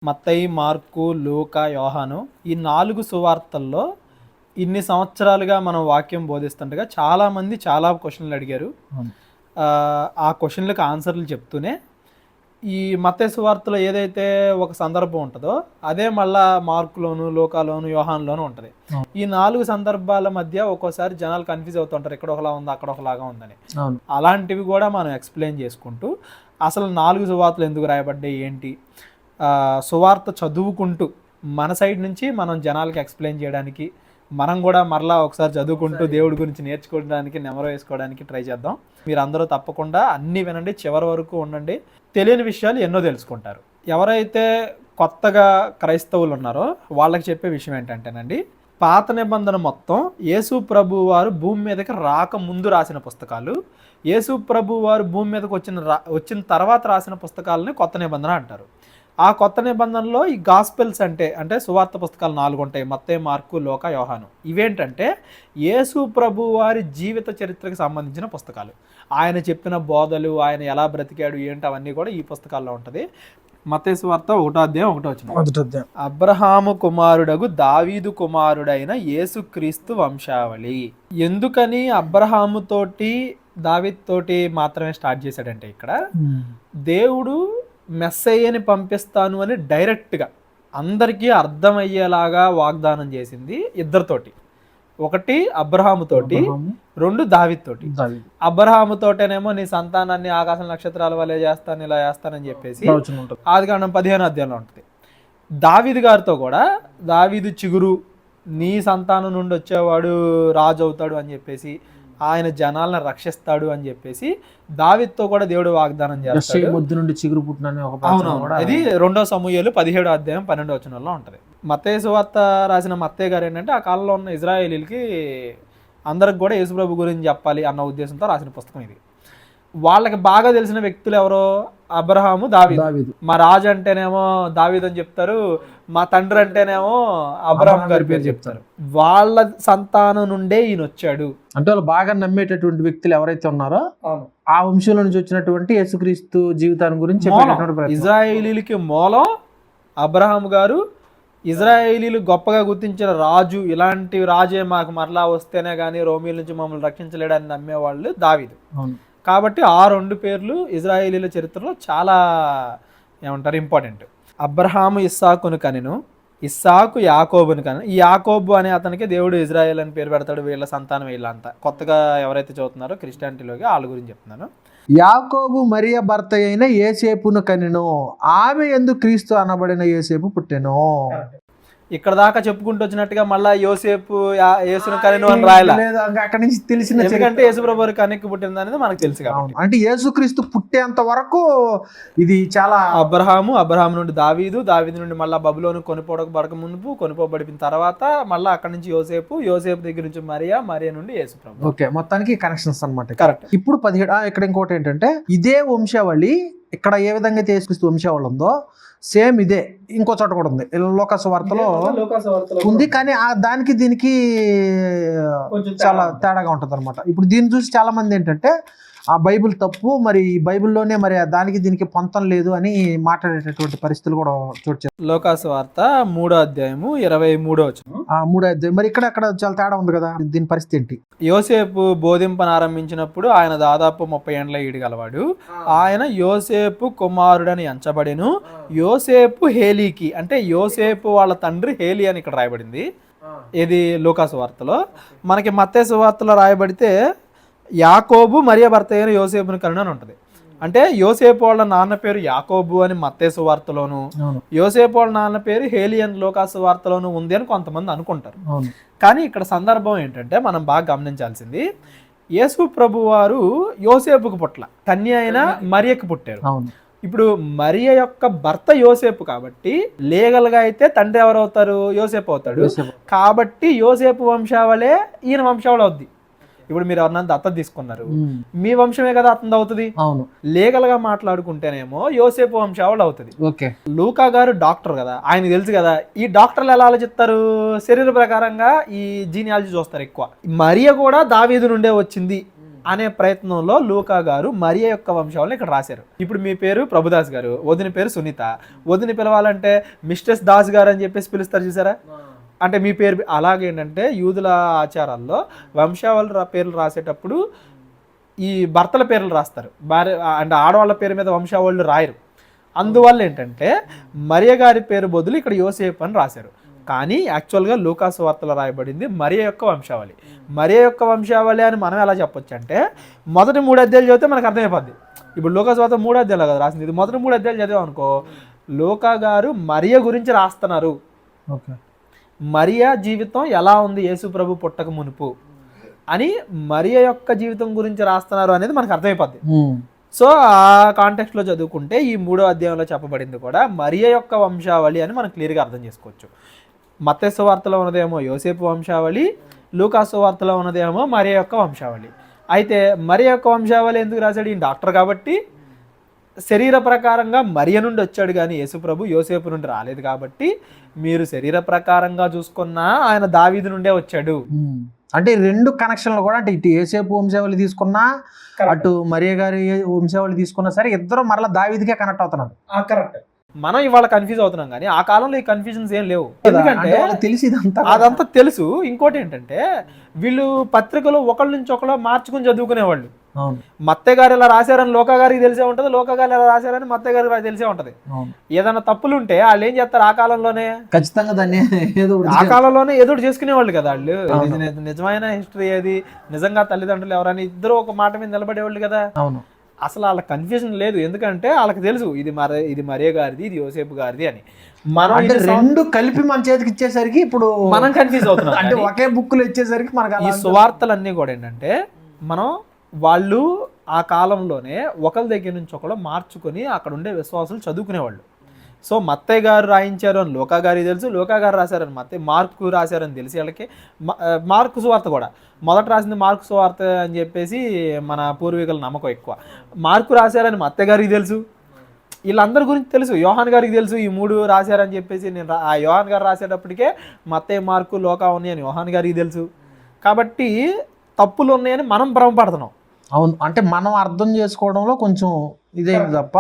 మత్తయి, mark, లూకా, యోహాను ఈ 4 సువార్తల్లో ఇన్ని సంవత్సరాలుగా మనం వాక్యం బోధిస్తుండగా చాలామంది చాలా క్వశ్చన్లు అడిగారు. ఆ క్వశ్చన్లకు ఆన్సర్లు చెప్తూనే ఈ మత్తయి సువార్తలో ఏదైతే ఒక సందర్భం ఉంటుందో అదే మళ్ళా మార్కులోను, లూకాలోను, యోహాన్లోను ఉంటుంది. ఈ 4 సందర్భాల మధ్య ఒక్కోసారి జనాలు కన్ఫ్యూజ్ అవుతుంటారు, ఇక్కడ ఒకలా ఉంది అక్కడ ఒకలాగా ఉందని. అలాంటివి కూడా మనం ఎక్స్ప్లెయిన్ చేసుకుంటూ అసలు 4 సువార్తలు ఎందుకు రాయబడ్డాయి ఏంటి, సువార్త చదువుకుంటూ మన సైడ్ నుంచి మనం జనాలకి ఎక్స్ప్లెయిన్ చేయడానికి, మనం కూడా మరలా ఒకసారి చదువుకుంటూ దేవుడి గురించి నేర్చుకోవడానికి, నెమరు వేసుకోవడానికి ట్రై చేద్దాం. మీరు అందరూ తప్పకుండా అన్నీ వినండి, చివరి వరకు ఉండండి. తెలియని విషయాలు ఎన్నో తెలుసుకుంటారు. ఎవరైతే కొత్తగా క్రైస్తవులు ఉన్నారో వాళ్ళకి చెప్పే విషయం ఏంటంటేనండి, పాత నిబంధన మొత్తం యేసు ప్రభు వారు భూమి మీదకి రాక ముందు రాసిన పుస్తకాలు, యేసు ప్రభు వారు భూమి మీదకి వచ్చిన తర్వాత రాసిన పుస్తకాలని కొత్త నిబంధన అంటారు. ఆ కొత్త నిబంధనలో ఈ గాస్పెల్స్ అంటే సువార్త పుస్తకాలు 4 ఉంటాయి: మత్తయి, మార్కు, లూకా, యోహాను. ఇవేంటంటే యేసు ప్రభు వారి జీవిత చరిత్రకు సంబంధించిన పుస్తకాలు. ఆయన చెప్పిన బోధలు, ఆయన ఎలా బ్రతికాడు ఏంటి, అవన్నీ కూడా ఈ పుస్తకాల్లో ఉంటుంది. మత్తయి సువార్త 1వ అధ్యాయం 1వ వచనం, అబ్రహాము కుమారుడగు దావీదు కుమారుడైన యేసుక్రీస్తు వంశావళి. ఎందుకని అబ్రహాము తోటి దావీదు తోటి మాత్రమే స్టార్ట్ చేశాడంటే, ఇక్కడ దేవుడు మెస్సయ్యని పంపిస్తాను అని డైరెక్ట్గా అందరికీ అర్థమయ్యేలాగా వాగ్దానం చేసింది ఇద్దరితోటి. ఒకటి అబ్రహాముతోటి, 2 దావీదుతోటి. అబ్రహాముతోటేనేమో నీ సంతానాన్ని ఆకాశ నక్షత్రాల వలె చేస్తాను, ఇలా చేస్తానని చెప్పేసి ఆదికాండం 15వ అధ్యాయంలో ఉంటుంది. దావీదు గారితో కూడా దావీదు చిగురు, నీ సంతానం నుండి వచ్చేవాడు రాజు అవుతాడు అని చెప్పేసి, ఆయన జనాలను రక్షిస్తాడు అని చెప్పేసి దావీదుతో కూడా దేవుడు వాగ్దానం చేస్తాడు. ఇది 2వ సమూయేలు 17వ అధ్యాయం 12వ వచనంలో ఉంటుంది. మత్తయి సువార్త రాసిన మత్తయి గారు ఏంటంటే, ఆ కాలంలో ఉన్న ఇజ్రాయేలీలకి అందరికి కూడా యేసుప్రభు గురించి చెప్పాలి అన్న ఉద్దేశంతో రాసిన పుస్తకం ఇది. వాళ్ళకి బాగా తెలిసిన వ్యక్తులు ఎవరో అబ్రహాము, దావీదు. మా రాజు అంటేనేమో దావీదు అని చెప్తారు, మా తండ్రి అంటేనేమో అబ్రహాం గారి పేరు చెప్తారు. వాళ్ళ సంతానం నుండే ఈయన వచ్చాడు అంటే వాళ్ళు బాగా నమ్మేటటువంటి వ్యక్తులు ఎవరైతే ఉన్నారో ఆ వంశంలో నుంచి వచ్చినటువంటి యేసుక్రీస్తు జీవితాన్ని గురించి ఇజ్రాయేలీలకి మూలం అబ్రహాం గారు. ఇజ్రాయేలీలు గొప్పగా గుర్తించిన రాజు, ఇలాంటి రాజే మాకు మరలా వస్తేనే కానీ రోమీల నుంచి మమ్మల్ని రక్షించలేడని నమ్మేవాళ్ళు దావీదు. కాబట్టి ఆ 2 పేర్లు ఇజ్రాయేలీల చరిత్రలో చాలా ఏమంటారు ఇంపార్టెంట్. అబ్రహాము ఇస్సాకును కనెను, ఇస్సాకు యాకోబును కనెను. ఈ యాకోబు అనే అతనికి దేవుడు ఇజ్రాయేల్ అని పేరు పెడతాడు. వీళ్ళ సంతానం వీళ్ళంతా. కొత్తగా ఎవరైతే చదువుతున్నారో క్రిస్టియానిటీలోకి వాళ్ళ గురించి చెప్తున్నాను. యాకోబు మరియ భర్త అయిన యేసేపును కనెను, ఆమె యందు క్రీస్తు అనబడిన యేసేపు పుట్టెను. ఇక్కడ దాకా చెప్పుకుంటూ వచ్చినట్టుగా మళ్ళా యోసేపు యేసును కనెను అని రాయలా, అక్కడి నుంచి తెలిసిన, ఎందుకంటే యేసుప్రభు కనెక్కి పుట్టింది అనేది మనకు తెలుసు కాబట్టి. అంటే యేసుక్రీస్తు పుట్టేంత వరకు ఇది చాలా అబ్రహాము నుండి దావీదు నుండి మళ్ళా బబులోను కొనుక్కోబడక మునుపు, కొనుక్కోబడిన తర్వాత మళ్ళీ అక్కడి నుంచి యోసేపు దగ్గర నుంచి మరియా నుండి యేసుప్రభు. ఓకే, మొత్తానికి కనెక్షన్స్ అన్నమాట. కరెక్ట్. ఇప్పుడు 17 ఇక్కడ ఇంకోటి ఏంటంటే, ఇదే వంశావళి ఇక్కడ ఏ విధంగా యేసుక్రీస్తు వంశావళి ఉందో సేమ్ ఇదే ఇంకో చోట కూడా ఉంది, లోకా సువార్తలో ఉంది. కానీ దానికి దీనికి చాలా తేడాగా ఉంటుంది అనమాట. ఇప్పుడు దీన్ని చూసి చాలా మంది ఏంటంటే ఆ బైబిల్ తప్పు, మరి బైబిల్లోనే మరి దానికి దీనికి పొంతం లేదు అని మాట్లాడేటటువంటి పరిస్థితులు కూడా చోటు. లోకా సువార్త 3వ అధ్యాయము 23వ వచనం. 3వ అధ్యాయం మరి ఇక్కడ చాలా తేడా ఉంది కదా, దీని పరిస్థితి ఏంటి? యోసేపు బోధింపనారంభించినప్పుడు ఆయన దాదాపు 30 ఏండ్ల ఈడుగలవాడు. ఆయన యోసేపు కుమారుడని ఎంచబడెను. యోసేపు హేలీకి, అంటే యోసేపు వాళ్ళ తండ్రి హేలీ అని ఇక్కడ రాయబడింది. ఇది లూకా సువార్తలో. మనకి మత్తయి సువార్తలో రాయబడితే యాకోబు మరియ భర్త అయిన యోసేపును కనెను అని ఉంటుంది. అంటే యోసేపు వాళ్ళ నాన్న పేరు యాకోబు అని మత్తయి సువార్తలోను, యోసేపు వాళ్ళ నాన్న పేరు హేలీ అని లూకా సువార్తలోను ఉంది అని కొంతమంది అనుకుంటారు. కానీ ఇక్కడ సందర్భం ఏంటంటే మనం బాగా గమనించాల్సింది, యేసు ప్రభు వారు యోసేపుకు పుట్ల, కన్య అయిన మరియకు పుట్టారు. ఇప్పుడు మరియ యొక్క భర్త యోసేపు కాబట్టి లీగల్ గా అయితే తండ్రి ఎవరు అవుతారు? యోసేపు అవుతాడు. కాబట్టి యోసేపు వంశావళే ఈయన వంశావళి అవుద్ది. ఇప్పుడు మీరు ఎవరన్నా దత్తత తీసుకున్నారు, మీ వంశమే కదా అతను అవుతుంది. లీగల్ గా మాట్లాడుకుంటేనేమో యోసేపు వంశావళి అవుతుంది. లూకా గారు డాక్టర్ కదా, ఆయన తెలుసు కదా ఈ డాక్టర్లు ఎలా ఆలోచిస్తారు, శరీర ప్రకారంగా ఈ జీనియాలజీ చూస్తారు ఎక్కువ. మరియ కూడా దావీదు నుండే వచ్చింది అనే ప్రయత్నంలో లూకా గారు మరియ యొక్క వంశావళిని ఇక్కడ రాశారు. ఇప్పుడు మీ పేరు ప్రభుదాస్ గారు, వదిన పేరు సునీత. వదిన పిలవాలంటే మిస్టర్స్ దాస్ గారు అని చెప్పేసి పిలుస్తారు చూసారా, అంటే మీ పేరు. అలాగేంటంటే యూదుల ఆచారాల్లో వంశావళి పేర్లు రాసేటప్పుడు ఈ భర్తల పేర్లు రాస్తారు, భార్య అంటే ఆడవాళ్ళ పేరు మీద వంశావళులు రాయరు. అందువల్ల ఏంటంటే మరియ గారి పేరు బదులు ఇక్కడ యోసేపు అని రాశారు. కానీ యాక్చువల్గా లూకాసు వార్తలో రాయబడింది మరియ యొక్క వంశావళి. మరియ యొక్క వంశావళి అని మనం ఎలా చెప్పొచ్చు అంటే మొదటి 3 అధ్యాయాలు చదివితే మనకు అర్థమైపోద్ది. ఇప్పుడు లూకాసు వార్త 3 అధ్యాయాలు కదా రాసింది, ఇది మొదటి 3 అధ్యాయాలు చదివాం అనుకో, లూకా గారు మరియ గురించి రాస్తున్నారు. మరియా జీవితం ఎలా ఉంది యేసు ప్రభు పుట్టక మునుపు అని మరియ యొక్క జీవితం గురించి రాస్తున్నారు అనేది మనకు అర్థమైపోద్ది. సో ఆ కాంటెక్స్ట్లో చదువుకుంటే ఈ 3వ అధ్యాయంలో చెప్పబడింది కూడా మరియ యొక్క వంశావళి అని మనం క్లియర్గా అర్థం చేసుకోవచ్చు. మత్తయి సువార్తలో ఉన్నదేమో యోసేపు వంశావళి, లూకాసు వార్తలో ఉన్నదేమో మరియ యొక్క వంశావళి. అయితే మరియ యొక్క వంశావళి ఎందుకు రాశాడు? ఈ డాక్టర్ కాబట్టి శరీర ప్రకారంగా మరియ నుండి వచ్చాడు, కానీ యేసుప్రభు యోసేపు నుండి రాలేదు. కాబట్టి మీరు శరీర ప్రకారంగా చూసుకున్నా ఆయన దావీదు నుండే వచ్చాడు. అంటే 2 కనెక్షన్లు కూడా, అంటే ఇటు యేసేపు వంశావళి తీసుకున్నా అటు మరియ గారి వంశావళి తీసుకున్నా సరే ఇద్దరు మరలా దావీదుకే కనెక్ట్ అవుతున్నారు. కరెక్ట్. మనం ఇవాళ కన్ఫ్యూజ్ అవుతున్నాం, కానీ ఆ కాలంలో ఈ కన్ఫ్యూజన్స్ ఏం లేవు. ఎందుకంటే తెలిసి అదంతా తెలుసు. ఇంకోటి ఏంటంటే వీళ్ళు పత్రికలు ఒకళ్ళ నుంచి ఒకళ్ళు మార్చుకుని చదువుకునేవాళ్ళు. మత్తయ్య గారు ఇలా రాశారని లోకా గారికి తెలిసే ఉంటది, లోకా గారు ఇలా రాశారని మత్తయ్య గారికి తెలిసే ఉంటది. ఏదైనా తప్పులు ఉంటే వాళ్ళు ఏం చేస్తారు, ఆ కాలంలోనే ఖచ్చితంగా దాన్ని ఆ కాలంలోనే ఏదో చేసుకునేవాళ్ళు కదా వాళ్ళు. నిజమైన హిస్టరీ ఏది, నిజంగా తల్లిదండ్రులు ఎవరని ఇద్దరు ఒక మాట మీద నిలబడేవాళ్ళు కదా. అవును, అసలు వాళ్ళ కన్ఫ్యూజన్ లేదు. ఎందుకంటే వాళ్ళకి తెలుసు ఇది మరియ గారిది, ఇది యోసేపు గారిది అని. మనం 2 కలిపి మన చేతికి ఇచ్చేసరికి ఇప్పుడు మనం కన్ఫ్యూజ్ అవుతున్నాం. అంటే ఒకే బుక్లు ఇచ్చేసరికి మనకు ఈ సువార్తలన్నీ కూడా ఏంటంటే మనం వాళ్ళు ఆ కాలంలోనే ఒకరి దగ్గర నుంచి ఒకరు మార్చుకొని అక్కడ ఉండే విశ్వాసులు చదువుకునేవాళ్ళు. సో మత్తయ్య గారు రాయించారు అని లోకా గారికి తెలుసు, లోకా గారు రాశారని మార్కు రాశారని తెలిసి వాళ్ళకి. మార్కు సువార్త కూడా మొదట రాసింది మార్కు సువార్త అని చెప్పేసి మన పూర్వీకుల నమ్మకం ఎక్కువ. మార్కు రాశారని మత్తయ్య గారికి తెలుసు, వీళ్ళందరి గురించి తెలుసు. యోహాన్ గారికి తెలుసు ఈ 3 రాశారని చెప్పేసి. నేను ఆ యోహాన్ గారు రాసేటప్పటికే మత్తయ్య, మార్కు, లోకా ఉన్నాయని యోహాన్ గారికి తెలుసు. కాబట్టి తప్పులు ఉన్నాయని మనం భ్రమపడుతున్నాం. అవును, అంటే మనం అర్థం చేసుకోవడంలో కొంచెం ఇదేంటి తప్ప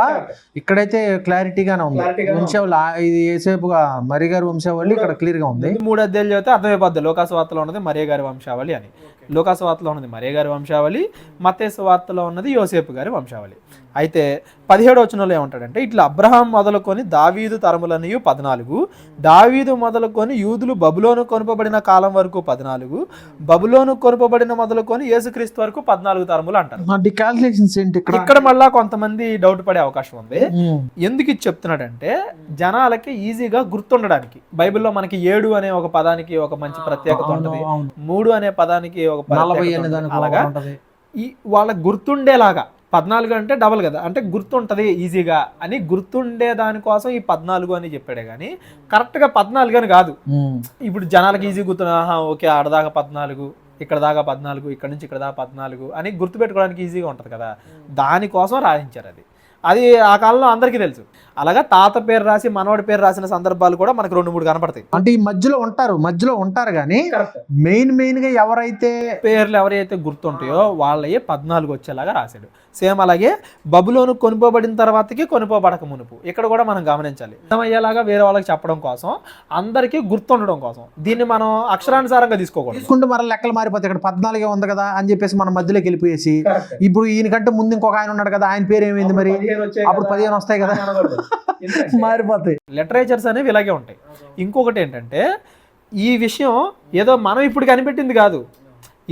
ఇక్కడైతే క్లారిటీగానే ఉంది. వంశావళి ఇది యేసేపుగా మరియ గారి వంశావళి ఇక్కడ క్లియర్గా ఉంది. 3 అధ్యాయాలు చదివితే అర్థమైపోద్ది లూకాసు వార్తలో ఉన్నది మరియ గారి వంశావళి అని. లూకాసు వార్తలో ఉన్నది మరియ గారి వంశావళి, మత్తయి వార్తలో ఉన్నది యోసేపు గారి వంశావళి. అయితే 17వ వచనంలో ఏమంటాడంటే, ఇట్లా అబ్రహాం మొదలుకొని దావీదు తరములనియు 14, దావీదు మొదలుకొని యూదులు బబులోను కొనుపబడిన కాలం వరకు 14, బబులోను కొనుపబడిన మొదలుకొని యేసుక్రీస్తు వరకు 14 తరములు అంటారు. ఇక్కడ మళ్ళా కొంతమంది డౌట్ పడే అవకాశం ఉంది. ఎందుకు ఇది చెప్తున్నాడంటే జనాలకి ఈజీగా గుర్తుండడానికి. బైబిల్లో మనకి 7 అనే ఒక పదానికి ఒక మంచి ప్రత్యేకత ఉంటుంది, 3 అనే పదానికి ఒక అలాగా వాళ్ళకి గుర్తుండేలాగా. 14 అంటే డబల్ కదా, అంటే గుర్తుంటది ఈజీగా అని గుర్తుండే దానికోసం ఈ 14 అని చెప్పాడే కానీ కరెక్ట్గా 14 అని కాదు. ఇప్పుడు జనాలకి ఈజీ గుర్తున్నా, ఓకే ఆడదాకా 14, ఇక్కడ దాకా 14, ఇక్కడ నుంచి ఇక్కడ దాకా 14 అని గుర్తుపెట్టుకోవడానికి ఈజీగా ఉంటుంది కదా, దానికోసం రాయించారు. అది ఆ కాలంలో అందరికీ తెలుసు. అలాగా తాత పేరు రాసి మనవాడి పేరు రాసిన సందర్భాలు కూడా మనకు 2-3 కనపడతాయి. అంటే ఈ మధ్యలో ఉంటారు కానీ మెయిన్ గా ఎవరైతే గుర్తుంటాయో వాళ్ళే 14 వచ్చేలాగా రాశాడు. సేమ్ అలాగే బబులోను కొనుపోబడిన తర్వాతకి కొనుపోబడక మునుపు ఇక్కడ కూడా మనం గమనించాలి. అర్థమయ్యేలాగా వేరే వాళ్ళకి చెప్పడం కోసం, అందరికీ గుర్తుండడం కోసం. దీన్ని మనం అక్షరానుసారంగా తీసుకుంటే మన లెక్కలు మారిపోతాయి. ఇక్కడ 14 ఉంది కదా అని చెప్పేసి మన మధ్యలోకి వెళ్ళిపోయేసి ఇప్పుడు ఈయనకంటే ముందు ఇంకొక ఆయన ఉన్నాడు కదా, ఆయన పేరు ఏమైంది మరి, అప్పుడు 15 వస్తాయి కదా, మారిపోతాయి. లిటరేచర్స్ అనేవి ఇలాగే ఉంటాయి. ఇంకొకటి ఏంటంటే ఈ విషయం ఏదో మనం ఇప్పుడు కనిపెట్టింది కాదు,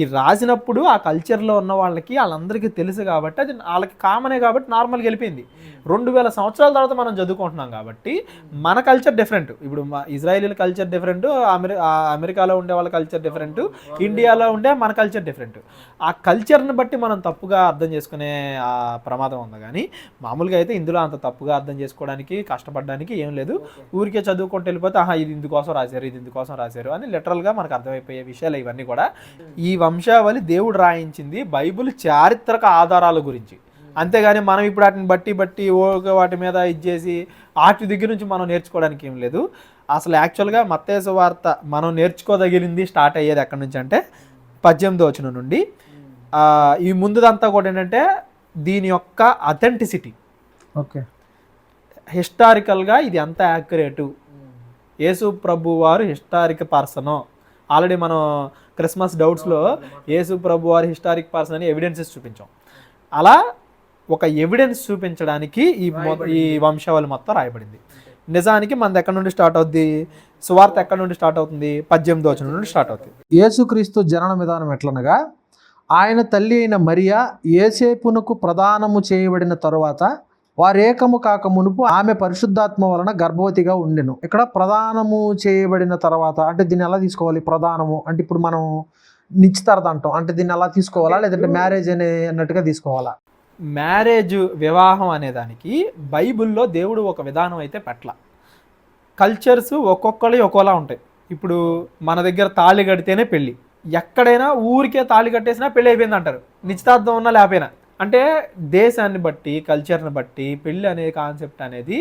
ఈ రాసినప్పుడు ఆ కల్చర్లో ఉన్న వాళ్ళకి వాళ్ళందరికీ తెలుసు కాబట్టి అది వాళ్ళకి కామనే కాబట్టి నార్మల్గా వెళ్ళిపోయింది. 2000 సంవత్సరాల తర్వాత మనం చదువుకుంటున్నాం కాబట్టి మన కల్చర్ డిఫరెంట్. ఇప్పుడు ఇజ్రాయేలీల కల్చర్ డిఫరెంట్, అమెరికాలో ఉండే వాళ్ళ కల్చర్ డిఫరెంట్, ఇండియాలో ఉండే మన కల్చర్ డిఫరెంట్. ఆ కల్చర్ని బట్టి మనం తప్పుగా అర్థం చేసుకునే ఆ ప్రమాదం ఉంది. కానీ మామూలుగా అయితే ఇందులో అంత తప్పుగా అర్థం చేసుకోవడానికి కష్టపడడానికి ఏం లేదు. ఊరికే చదువుకుంటూ వెళ్ళిపోతే ఇది ఇందుకోసం రాశారు, ఇది ఇందుకోసం రాశారు అని లిటరల్గా మనకు అర్థమైపోయే విషయాలు ఇవన్నీ కూడా. ఈ వంశావళి దేవుడు రాయించింది బైబిల్ చారిత్రక ఆధారాల గురించి, అంతేగాని మనం ఇప్పుడు వాటిని బట్టి వాటి మీద ఇచ్చేసి వాటి దగ్గర నుంచి మనం నేర్చుకోవడానికి ఏం లేదు. అసలు యాక్చువల్గా మత్తయి సువార్త మనం నేర్చుకోదగిలింది స్టార్ట్ అయ్యేది ఎక్కడి నుంచి అంటే 18వ వచనం నుండి ఈ ముందుదంతా కూడా ఏంటంటే దీని యొక్క అథెంటిసిటీ, ఓకే, హిస్టారికల్గా ఇది ఎంత యాక్యురేటు, యేసు ప్రభు వారు హిస్టారిక్ పర్సన్. ఆల్రెడీ మనం క్రిస్మస్ డౌట్స్లో యేసు ప్రభు వారు హిస్టారిక్ పర్సన్ అని ఎవిడెన్సెస్ చూపించాం. అలా ఒక ఎవిడెన్స్ చూపించడానికి ఈ వంశావళి మొత్తం రాయబడింది. నిజానికి మనది ఎక్కడి నుండి స్టార్ట్ అవుద్ది? సువార్త ఎక్కడి నుండి స్టార్ట్ అవుతుంది? 18వ వచనం నుండి స్టార్ట్ అవుతుంది. యేసుక్రీస్తు జనన విధానం ఎట్లనగా, ఆయన తల్లి అయిన మరియా యేసేపునకు ప్రదానము చేయబడిన తరువాత వారేకము కాక మునుపు ఆమె పరిశుద్ధాత్మ వలన గర్భవతిగా ఉండెను. ఇక్కడ ప్రదానము చేయబడిన తర్వాత అంటే దీన్ని ఎలా తీసుకోవాలి? ప్రదానము అంటే ఇప్పుడు మనం నిశ్చితార్థం అంటాం, అంటే దీన్ని ఎలా తీసుకోవాలా, లేదంటే మ్యారేజ్ అన్నట్టుగా తీసుకోవాలా? మ్యారేజ్, వివాహం అనే దానికి బైబిల్లో దేవుడు ఒక విధానం అయితే పెట్టల. కల్చర్స్ ఒక్కొక్కరి ఒక్కోలా ఉంటాయి. ఇప్పుడు మన దగ్గర తాళి కడితేనే పెళ్ళి, ఎక్కడైనా ఊరికే తాళి కట్టేసినా పెళ్ళి అయిపోయింది అంటారు, నిశ్చితార్థం ఉన్నా లేకపోయినా. అంటే దేశాన్ని బట్టి, కల్చర్ని బట్టి పెళ్ళి అనే కాన్సెప్ట్ అనేది,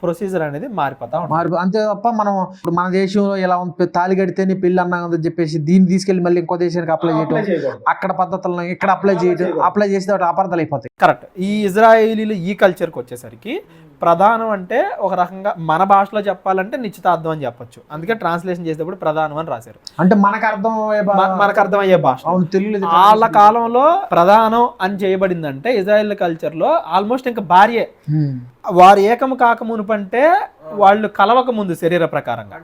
ప్రొసీజర్ అనేది మారిపోతా ఉంటుంది. అంతే తప్ప మనం ఇప్పుడు మన దేశంలో ఎలా ఉంది, తాళి కడితేనే పెళ్ళి అన్నామని చెప్పేసి దీన్ని తీసుకెళ్లి మళ్ళీ ఇంకో దేశానికి అప్లై చేయడం, అక్కడ పద్ధతులను ఇక్కడ అప్లై చేస్తే అపార్థాలు అయిపోతాయి. కరెక్ట్. ఈ ఇజ్రాయేలీలు ఈ కల్చర్కి వచ్చేసరికి ప్రధానం అంటే ఒక రకంగా మన భాషలో చెప్పాలంటే నిశ్చితార్థం అని చెప్పొచ్చు. అందుకే ట్రాన్స్లేషన్ చేసేటప్పుడు ప్రధానం అని రాశారు. అంటే మనకు అర్థమయ్యే భాష. వాళ్ళ కాలంలో ప్రధానం అని చేయబడిందంటే ఇజ్రాయెల్ కల్చర్ లో ఆల్మోస్ట్ ఇంకా భార్యే. వారు ఏకము కాకమునుపంటే వాళ్ళు కలవక ముందు శరీర ప్రకారంగా,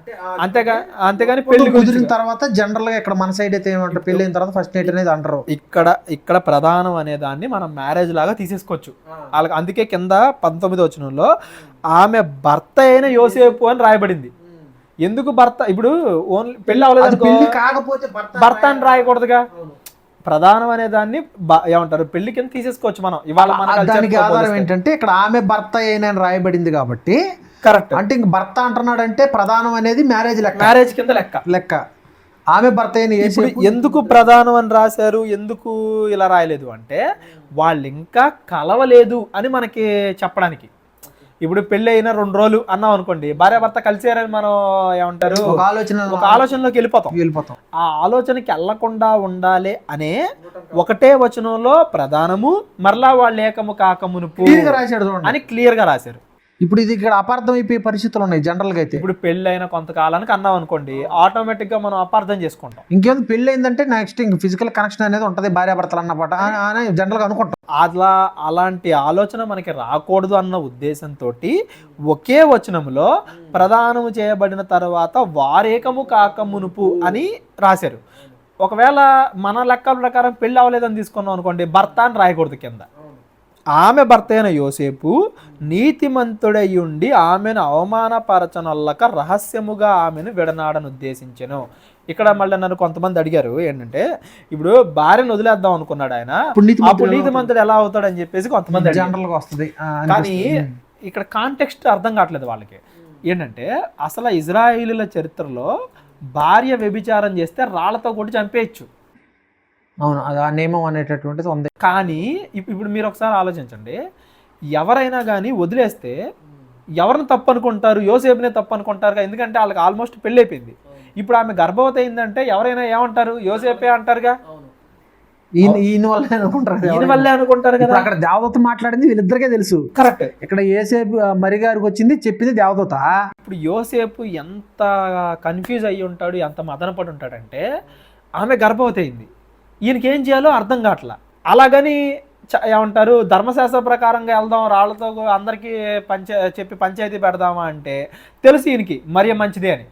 అంతేగాని పెళ్లి కుదిరిన తర్వాత జనరల్ గా ఇక్కడ మన సైడ్ అయితే ఏమంటారు, పెళ్లి అయిన తర్వాత ఫస్ట్ నైట్ అనేది అంటారు. ఇక్కడ ప్రధానం అనే దాన్ని మనం మ్యారేజ్ లాగా తీసేసుకోవచ్చు వాళ్ళకి. అందుకే కింద 19వ వచనంలో ఆమె భర్త అయిన యోసేపు అని రాయబడింది. ఎందుకు భర్త? ఇప్పుడు ఓన్లీ పెళ్లి అవ్వలేదు కాకపోతే భర్త అని రాయకూడదుగా. ప్రధానం అనే దాన్ని ఏమంటారు, పెళ్లి కింద తీసేసుకోవచ్చు మనం. ఇవాళ దానికి ఆధారం ఏంటంటే ఇక్కడ ఆమె భర్త అయిన రాయబడింది కాబట్టి కరెక్ట్. అంటే ఇంక భర్త అంటున్నాడు అంటే ప్రధానం అనేది మ్యారేజ్ కింద లెక్క. ఆమె భర్త అయిన ఎందుకు ప్రధానం అని రాశారు, ఎందుకు ఇలా రాయలేదు అంటే వాళ్ళు ఇంకా కలవలేదు అని మనకి చెప్పడానికి. ఇప్పుడు పెళ్లి అయిన 2 రోజులు అన్నాం అనుకోండి, భార్య భర్త కలిసారని మనం ఏమంటారు, ఒక ఆలోచనలోకి వెళ్ళిపోతాం. ఆ ఆలోచనకి వెళ్లకుండా ఉండాలి అనే ఒకటే వచనంలో ప్రధానము, మరలా వాళ్ళు ఏకము కాకమునుపు అని క్లియర్ గా రాశారు. ఇప్పుడు ఇది ఇక్కడ అపార్థం అయిపోయే పరిస్థితులు ఉన్నాయి జనరల్ గా అయితే. ఇప్పుడు పెళ్లి అయిన కొంతకాలానికి అన్నాం అనుకోండి, ఆటోమేటిక్ గా మనం అపార్థం చేసుకుంటాం. ఇంకేం పెళ్లి అయిందంటే నెక్స్ట్ ఇంక ఫిజికల్ కనెక్షన్ అనేది ఉంటది భార్యాభర్తలు అన్నమాట అని జనరల్ గా అనుకుంటాం. అలాంటి ఆలోచన మనకి రాకూడదు అన్న ఉద్దేశంతో ఒకే వచనంలో ప్రదానము చేయబడిన తర్వాత వారేకము కాక మునుపు అని రాశారు. ఒకవేళ మన లెక్కల ప్రకారం పెళ్లి అవ్వలేదని తీసుకున్నాం అనుకోండి, భర్త అని రాయకూడదు కింద. ఆమె భర్త అయిన యోసేపు నీతిమంతుడయ్యుండి ఆమెను అవమానపరచనొల్లక రహస్యముగా ఆమెను విడనాడను ఉద్దేశించెను. ఇక్కడ మళ్ళీ నన్ను కొంతమంది అడిగారు ఏంటంటే, ఇప్పుడు భార్యను వదిలేద్దాం అనుకున్నాడు ఆయన, అప్పుడు నీతిమంతుడు ఎలా అవుతాడు అని చెప్పేసి కొంతమంది జనరల్గా వస్తుంది. కానీ ఇక్కడ కాంటెక్స్ట్ అర్థం కావట్లేదు వాళ్ళకి. ఏంటంటే అసలు ఇజ్రాయేలీల చరిత్రలో భార్య వ్యభిచారం చేస్తే రాళ్లతో కొట్టి చంపేయచ్చు. అవును, అది ఆ నియమం అనేటటువంటిది ఉంది. కానీ ఇప్పుడు మీరు ఒకసారి ఆలోచించండి, ఎవరైనా కానీ వదిలేస్తే ఎవరిని తప్పు అనుకుంటారు? యోసేపునే తప్పు అనుకుంటారు. ఎందుకంటే వాళ్ళకి ఆల్మోస్ట్ పెళ్ళి అయిపోయింది. ఇప్పుడు ఆమె గర్భవతి అయిందంటే ఎవరైనా ఏమంటారు? యోసేపే అంటారుగా. ఈయన వల్లే అనుకుంటారు కదా. అక్కడ దేవదూత మాట్లాడింది వీళ్ళిద్దరికే తెలుసు. కరెక్ట్. ఇక్కడ యోసేపు మరి గారికి వచ్చింది చెప్పింది దేవదూత. ఇప్పుడు యోసేపు ఎంత కన్ఫ్యూజ్ అయ్యి ఉంటాడు, ఎంత మదనపడి ఉంటాడంటే ఆమె గర్భవతి అయింది, ఈయనకి ఏం చేయాలో అర్థం కావట్లా. అలాగని ఏమంటారు, ధర్మశాస్త్ర ప్రకారంగా వెళ్దాం, రాళ్లతో అందరికీ చెప్పి పంచాయతీ పెడదామా అంటే తెలుసు ఈయనకి మరియ మంచిదే అని.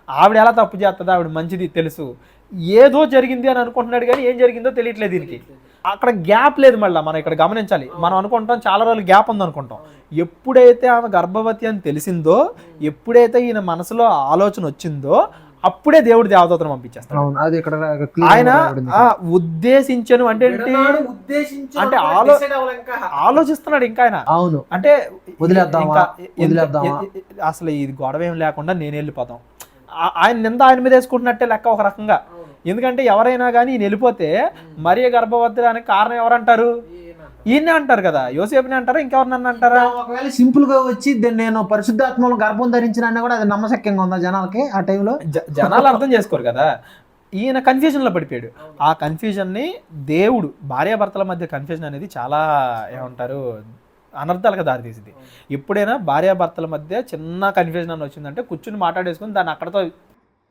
ఆవిడ ఎలా తప్పు చేస్తుందో, ఆవిడ మంచిది తెలుసు. ఏదో జరిగింది అని అనుకుంటున్నాడు కానీ ఏం జరిగిందో తెలియట్లేదు దీనికి. అక్కడ గ్యాప్ లేదు. మళ్ళీ మనం ఇక్కడ గమనించాలి. మనం అనుకుంటాం చాలా రోజులు గ్యాప్ ఉంది అనుకుంటాం. ఎప్పుడైతే ఆమె గర్భవతి అని తెలిసిందో, ఎప్పుడైతే ఈయన మనసులో ఆలోచన వచ్చిందో, అప్పుడే దేవుడు దేవదూతను పంపించేస్తాడు. ఆయన ఉద్దేశించను అంటే అంటే ఆలోచిస్తున్నాడు ఇంకా ఆయన. అవును, అంటే వదిలేద్దామా, అసలు ఇది గొడవ ఏం లేకుండా నేను వెళ్ళిపోతాం. ఆయన నింద ఆయన మీద వేసుకుంటున్నట్టే లెక్క ఒక రకంగా. ఎందుకంటే ఎవరైనా కానీ ఈయన వెళ్ళిపోతే మరియ గర్భవతి అనే కారణం ఎవరంటారు? ఈయనే అంటారు కదా, యోసేపుని అంటారా, ఇంకెవరినన్నా అంటారా? ఒకవేళ సింపుల్ గా వచ్చి నేను పరిశుద్ధాత్మలో గర్భం ధరించిన కూడా అది నమ్మశక్యంగా ఉందా జనాలకి? ఆ టైంలో జనాలు అర్థం చేసుకోరు కదా. ఈయన కన్ఫ్యూజన్లో పడిపోయాడు. ఆ కన్ఫ్యూజన్ని దేవుడు, భార్యాభర్తల మధ్య కన్ఫ్యూజన్ అనేది చాలా ఏమంటారు అనర్థాలుగా దారితీసింది. ఎప్పుడైనా భార్యాభర్తల మధ్య చిన్న కన్ఫ్యూజన్ అని వచ్చిందంటే కూర్చుని మాట్లాడేసుకుని దాన్ని అక్కడతో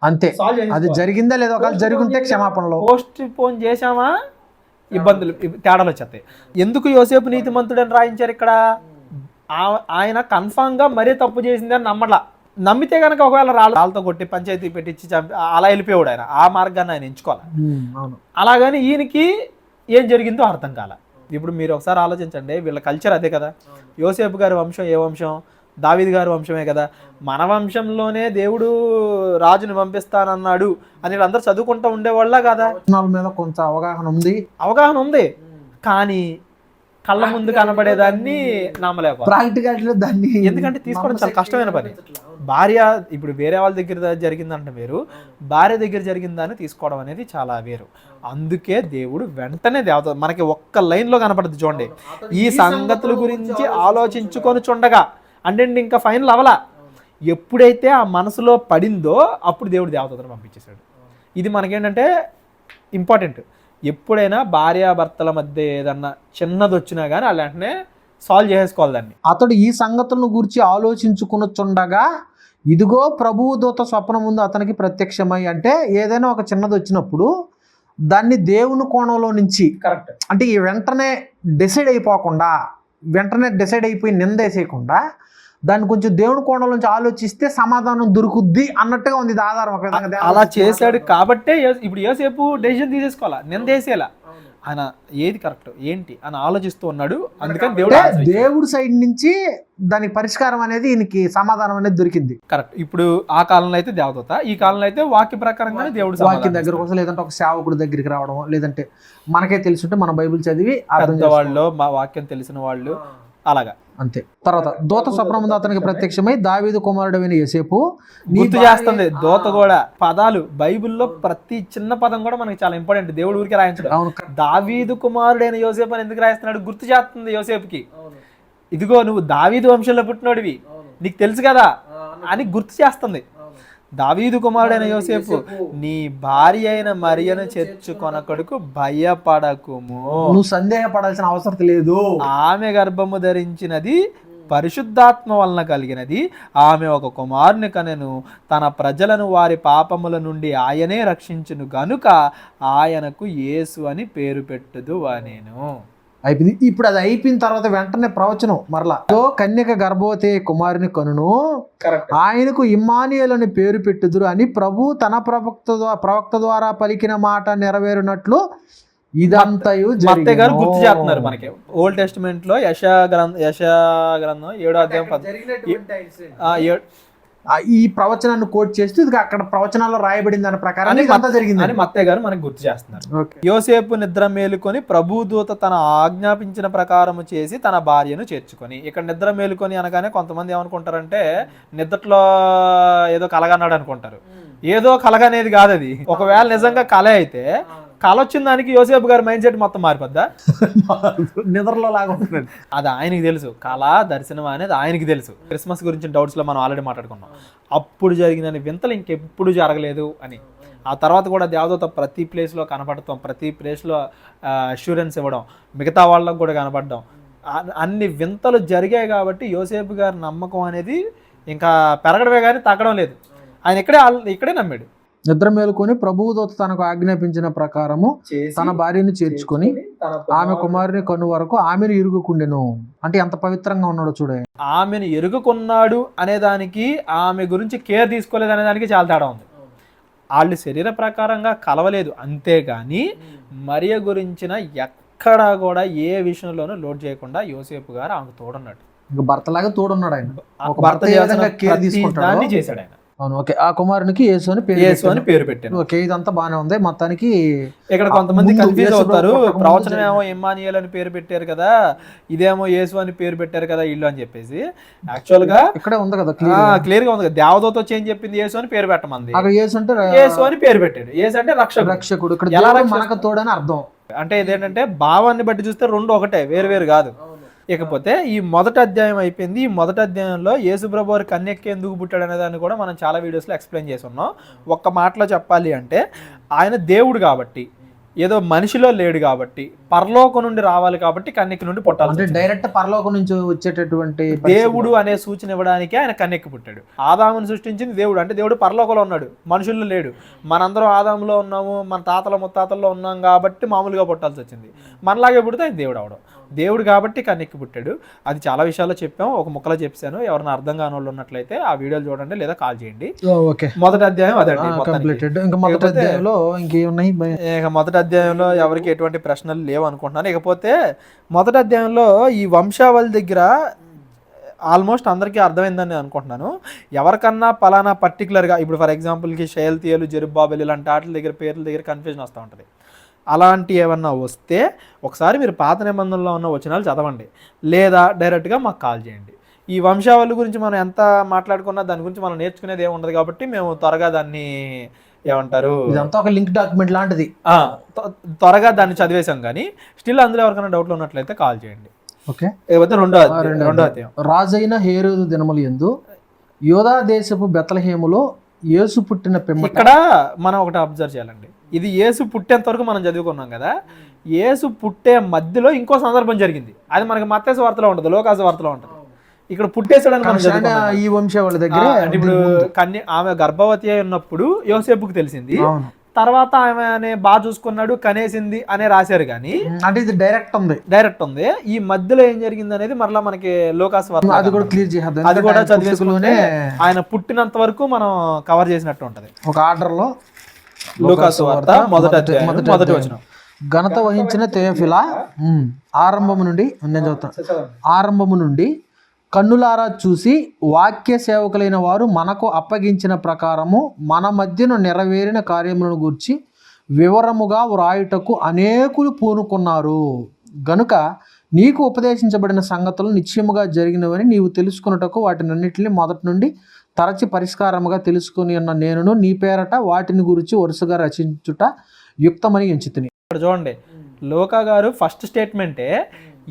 అంతే. అది జరిగిందా లేదా, ఒకవేళ జరుగుంటే క్షమాపణలో. పోస్ట్ పోన్ చేశామా ఇబ్బందులు తేడాలు వచ్చేస్తాయి. ఎందుకు యోసేపు నీతిమంతుడని రాయించారు ఇక్కడ? ఆయన కన్ఫామ్గా మరీ తప్పు చేసింది అని నమ్మలా. నమ్మితే కనుక ఒకవేళ రాళ్ళతో కొట్టి పంచాయతీ పెట్టించి చంపి అలా వెళ్ళిపోయాడు ఆయన. ఆ మార్గాన్ని ఆయన ఎంచుకోవాలి. అలాగని ఈయనకి ఏం జరిగిందో అర్థం కాల. ఇప్పుడు మీరు ఒకసారి ఆలోచించండి, వీళ్ళ కల్చర్ అదే కదా. యోసేపు గారి వంశం ఏ వంశం? దావీదు గారి వంశమే కదా. మన వంశంలోనే దేవుడు రాజుని పంపిస్తానన్నాడు అని అందరూ చదువుకుంటూ ఉండేవాళ్ళ కదా. మీద కొంత అవగాహన ఉంది, కానీ కళ్ళ ముందు కనబడేదాన్ని నమ్మలేకపోతే ప్రాక్టికల్ దాన్ని, ఎందుకంటే తీసుకోవడం చాలా కష్టమైన పని. భార్య ఇప్పుడు వేరే వాళ్ళ దగ్గర జరిగిందంటే వేరు, భార్య దగ్గర జరిగిందని తీసుకోవడం అనేది చాలా వేరు. అందుకే దేవుడు వెంటనే దేవత మనకి ఒక్క లైన్లో కనపడుతుంది చూడండి, ఈ సంగతుల గురించి ఆలోచించుకొని చుండగా అంటే ఇంకా ఫైనల్ అవలా. ఎప్పుడైతే ఆ మనసులో పడిందో అప్పుడు దేవుడు దేవతను పంపించేశాడు. ఇది మనకేంటంటే ఇంపార్టెంట్. ఎప్పుడైనా భార్యాభర్తల మధ్య ఏదన్నా చిన్నది వచ్చినా కానీ వాళ్ళు వెంటనే సాల్వ్ చేసుకోవాలి దాన్ని. అతడు ఈ సంగతులను గురించి ఆలోచించుకునొచ్చుండగా ఇదిగో ప్రభువు దూత స్వప్నం ముందు అతనికి ప్రత్యక్షమై, అంటే ఏదైనా ఒక చిన్నది వచ్చినప్పుడు దాన్ని దేవుని కోణంలో నుంచి కరెక్ట్, అంటే ఈ వెంటనే డిసైడ్ అయిపోయి నిందేసేయకుండా దాన్ని కొంచెం దేవుని కోణంలో నుంచి ఆలోచిస్తే సమాధానం దొరుకుద్ది అన్నట్టుగా ఉంది. ఇది ఆధారం. అలా చేశాడు కాబట్టే ఇప్పుడు యోసేపు డెసిషన్ తీసేసుకోవాలా, నిందేసేలా. ఆయన ఏది కరెక్ట్ ఏంటి అని ఆలోచిస్తూ ఉన్నాడు. అందుకని దేవుడి సైడ్ నుంచి దానికి పరిష్కారం అనేది ఈయనకి సమాధానం అనేది దొరికింది. కరెక్ట్. ఇప్పుడు ఆ కాలంలో అయితే దేవదూత, ఈ కాలంలో అయితే వాక్య ప్రకారంగానే దేవుడు వాక్యం దగ్గర కోసం, లేదంటే ఒక సేవకుడి దగ్గరికి రావడం, లేదంటే మనకే తెలుసుంటే మన బైబిల్ చదివి వాళ్ళు మా వాక్యం తెలిసిన వాళ్ళు అలాగా అంతే. తర్వాత దూత స్వప్నం ముందు అతనికి ప్రత్యక్షమై దావీదు కుమారుడైన యోసేపు గుర్తు చేస్తుంది. దూత కూడా పదాలు బైబిల్లో ప్రతి చిన్న పదం కూడా మనకి చాలా ఇంపార్టెంట్. దేవుడు ఊరికి రాయించడం. దావీదు కుమారుడైన యోసేపు అని ఎందుకు రాయిస్తున్నాడు? గుర్తు చేస్తుంది యోసేపుకి, ఇదిగో నువ్వు దావీదు వంశంలో పుట్టినోడివి, నీకు తెలుసు కదా అని గుర్తు చేస్తుంది. దావీదు కుమారుడైన యోసేపు, నీ భార్య అయిన మరియను చేర్చుకొనకడుకు భయపడకుము, నువ్వు సందేహపడాల్సిన అవసరం లేదు. ఆమె గర్భము ధరించినది పరిశుద్ధాత్మ వలన కలిగినది, ఆమె ఒక కుమారుని కనెను, తన ప్రజలను వారి పాపముల నుండి ఆయనే రక్షించును గనుక ఆయనకు యేసు అని పేరు పెట్టుదు అనేను. అయిపోయింది. ఇప్పుడు అది అయిపోయిన తర్వాత వెంటనే ప్రవచనం మరలా, కన్యక గర్భవతి కుమారుని కనును, ఆయనకు ఇమ్మానుయేలు అని పేరు పెట్టుదురు అని ప్రభు తన ప్రవక్త ద్వారా పలికిన మాట నెరవేరునట్లు ఇదంతయు మత్తయి గారు గుర్తు చేస్తున్నారు మనకి. ఓల్డ్ టెస్టిమెంట్ లో యెషయా గ్రంథం 7వ అధ్యాయం ఈ ప్రవచనాన్ని కోట్ చేస్తూ ఇది అక్కడ ప్రవచనాల్లో రాయబడింది దాని ప్రకారం ఇదంతా జరిగింది అని మత్తయి గారు మనకు గుర్తు చేస్తున్నారు. యోసేపు నిద్ర మేలుకొని ప్రభు దూత తన ఆజ్ఞాపించిన ప్రకారము చేసి తన భార్యను చేర్చుకొని. ఇక్కడ నిద్ర మేలుకొని అనగానే కొంతమంది ఏమనుకుంటారంటే నిద్రలో ఏదో కలగన్నాడు అనుకుంటారు. ఏదో కలగనేది కాదు అది. ఒకవేళ నిజంగా కళ అయితే కళ వచ్చిన దానికి యోసేపు గారి మైండ్ సెట్ మొత్తం మారిపోద్దా? నిద్రలో లాగా ఉంటుంది. అది ఆయనకి తెలుసు. కళ దర్శనం అనేది ఆయనకి తెలుసు. క్రిస్మస్ గురించి డౌట్స్లో మనం ఆల్రెడీ మాట్లాడుకున్నాం. అప్పుడు జరిగిన వింతలు ఇంకెప్పుడు జరగలేదు అని. ఆ తర్వాత కూడా దేవదూత ప్రతి ప్లేస్లో కనపడటం, ప్రతి ప్లేస్లో అష్యూరెన్స్ ఇవ్వడం, మిగతా వాళ్ళకు కూడా కనపడడం, అన్ని వింతలు జరిగాయి. కాబట్టి యోసేపు గారి నమ్మకం అనేది ఇంకా పెరగడమే కానీ తగ్గడం లేదు. ఆయన ఇక్కడే నమ్మాడు. నిద్ర మేలుకొని ప్రభువు దూత తనకు ఆజ్ఞాపించిన ప్రకారము తన భార్యను చేర్చుకొని ఆమె కుమారుని కను వరకు ఆమెను ఇరుగుకుండెను. అంటే ఎంత పవిత్రంగా ఉన్నాడో చూడండి. ఆమెను ఎరుగుకున్నాడు అనే దానికి, ఆమె గురించి కేర్ తీసుకోలేదు అనే దానికి చాలా తేడా ఉంది. వాళ్ళు శరీర ప్రకారంగా కలవలేదు అంతేగాని మరియ గురించిన ఎక్కడా కూడా ఏ విషయంలోనూ లోడ్ చేయకుండా యోసేపు గారు ఆమెకు తోడున్నాడు. భర్తలాగా తోడున్నాడు ఆయన. భర్త కేర్ తీసుకుంటాడు చేశాడు ఆయన. అవును, ఓకే. ఆ కుమారునికి యేసు అని పేరు పెట్టాను. ఓకే, ఇదంతా బాగానే ఉంది. మొత్తానికి ఇక్కడ కొంతమంది కన్ఫ్యూజ్ అవుతారు. ప్రవచనం ఏమో ఇమ్మానుయేలు అని పేరు పెట్టారు కదా, ఇదేమో యేసు అని పేరు పెట్టారు కదా ఇల్లు అని చెప్పేసి. యాక్చువల్ గా ఇక్కడే ఉంది కదా, క్లియర్ గా ఉంది కదా. దేవదూత వచ్చి ఏం చెప్పింది? యేసు అని పేరు పెట్టమంది. యేసు అంటే యేసు అని పేరు పెట్టాడు. యేసు అంటే రక్షకుడు. ఇక్కడ మనకు తోడని అర్థం. అంటే ఇదేంటంటే భావాన్ని బట్టి చూస్తే రెండు ఒకటే, వేరు వేరు కాదు. ఇకపోతే ఈ మొదటి అధ్యాయం అయిపోయింది. ఈ మొదటి అధ్యాయంలో యేసుప్రభు వారి కన్యకి ఎందుకు పుట్టాడు అనే దాన్ని కూడా మనం చాలా వీడియోస్లో ఎక్స్ప్లెయిన్ చేసి ఉన్నాం. ఒక్క మాటలో చెప్పాలి అంటే ఆయన దేవుడు కాబట్టి, ఏదో మనిషిలో లేడు కాబట్టి, పరలోకం నుండి రావాలి కాబట్టి కన్యకి నుండి పుట్టాలి. అంటే డైరెక్ట్ పరలోకం నుంచి వచ్చేటటువంటి దేవుడు అనే సూచన ఇవ్వడానికి ఆయన కన్యకి పుట్టాడు. ఆదామును సృష్టించింది దేవుడు, అంటే దేవుడు పరలోకంలో ఉన్నాడు, మనుషుల్లో లేడు. మనందరం ఆదాములో ఉన్నాము, మన తాతల ముత్తాతల్లో ఉన్నాం కాబట్టి మామూలుగా పుట్టాల్సి వచ్చింది. మనలాగే పుడితే ఆయన దేవుడు అవడం. దేవుడు కాబట్టి కన్యకి పుట్టాడు. అది చాలా విషయాల్లో చెప్పాం, ఒక ముక్కలో చెప్పాను. ఎవరైనా అర్థం కాని వాళ్ళు ఉన్నట్లయితే ఆ వీడియోలు చూడండి లేదా కాల్ చేయండి. ఓకే, మొదటి అధ్యాయం అదండి. ఇంకా మొదటి అధ్యాయంలో ఇంకేమున్నాయి? ఇక మొదటి అధ్యాయంలో ఎవరికి ఎటువంటి ప్రశ్నలు లేవు అనుకుంటున్నాను. ఇకపోతే మొదటి అధ్యాయంలో ఈ వంశావళి దగ్గర ఆల్మోస్ట్ అందరికీ అర్థమైందని అనుకుంటున్నాను. ఎవరికన్నా పలానా పర్టికులర్గా, ఇప్పుడు ఫర్ ఎగ్జాంపుల్కి షయల్తీయలు, జెరుబ్బాబెలు ఇలాంటి వాటి దగ్గర పేర్ల దగ్గర కన్ఫ్యూజన్ వస్తూ ఉంటుంది. అలాంటి ఏమన్నా వస్తే ఒకసారి మీరు పాత నిబంధనలో ఉన్న వచనాలు చదవండి, లేదా డైరెక్ట్గా మాకు కాల్ చేయండి. ఈ వంశావళి గురించి మనం ఎంత మాట్లాడుకున్నా దాని గురించి మనం నేర్చుకునేది ఏమి ఉండదు కాబట్టి మేము త్వరగా దాన్ని ఏమంటారు, ఇదంతా ఒక లింక్ డాక్యుమెంట్ లాంటిది, త్వరగా దాన్ని చదివేశాం. కానీ స్టిల్ అందులో ఎవరికైనా డౌట్లు ఉన్నట్లయితే కాల్ చేయండి. ఓకే, లేకపోతే రెండో అధ్యాయం. రాజైన హేరోదు దినములు యందు యోధా దేశపు బెత్లెహేములో యేసు పుట్టిన పిమ్మట. ఇక్కడ మనం ఒకటి అబ్జర్వ్ చేయాలండి. ఇది యేసు పుట్టేంత వరకు మనం చదువుకున్నాం కదా. యేసు పుట్టే మధ్యలో ఇంకో సందర్భం జరిగింది. అది మనకి మత్తయి వార్తలో ఉంటుంది, లోకాసు వార్తలో ఉంటుంది. ఇక్కడ పుట్టేసాడని మనం చదువుకున్నాం. ఈ వంశావళి దగ్గర ఇప్పుడు ఆమె గర్భవతి అయి ఉన్నప్పుడు యోసేపుకి తెలిసింది. తర్వాత ఆమె బాగా చూసుకున్నాడు, కనేసింది అనే రాశారు. కానీ అంటే ఇది డైరెక్ట్ ఉంది. ఈ మధ్యలో ఏం జరిగింది అనేది మరలా మనకి లోకాసు వార్త అది కూడా క్లియర్ చేద్దాం. అది కూడా చదివేసుకుంటే ఆయన పుట్టినంత వరకు మనం కవర్ చేసినట్టు ఉంటది. ఒక ఆర్డర్ లో లోకాసు వార్త మొదటి వచనం. ఘనత వహించిన తెయోఫిలా, ఆరంభము నుండి నేను చదువుతాను. ఆరంభము నుండి కన్నులారా చూసి వాక్య సేవకులైన వారు మనకు అప్పగించిన ప్రకారము మన మధ్యను నెరవేరిన కార్యములను గూర్చి వివరముగా వ్రాయుటకు అనేకులు పూనుకున్నారు. గనుక నీకు ఉపదేశించబడిన సంగతులు నిశ్చయముగా జరిగినవని నీవు తెలుసుకున్నటకు వాటినన్నిటిని మొదటి నుండి తరచి పరిష్కారముగా తెలుసుకుని ఉన్న నేనును నీ పేరట వాటిని గురించి వరుసగా రచించుట యుక్తమని ఎంచుతుని. ఇక్కడ చూడండి, లోకా గారు ఫస్ట్ స్టేట్మెంటే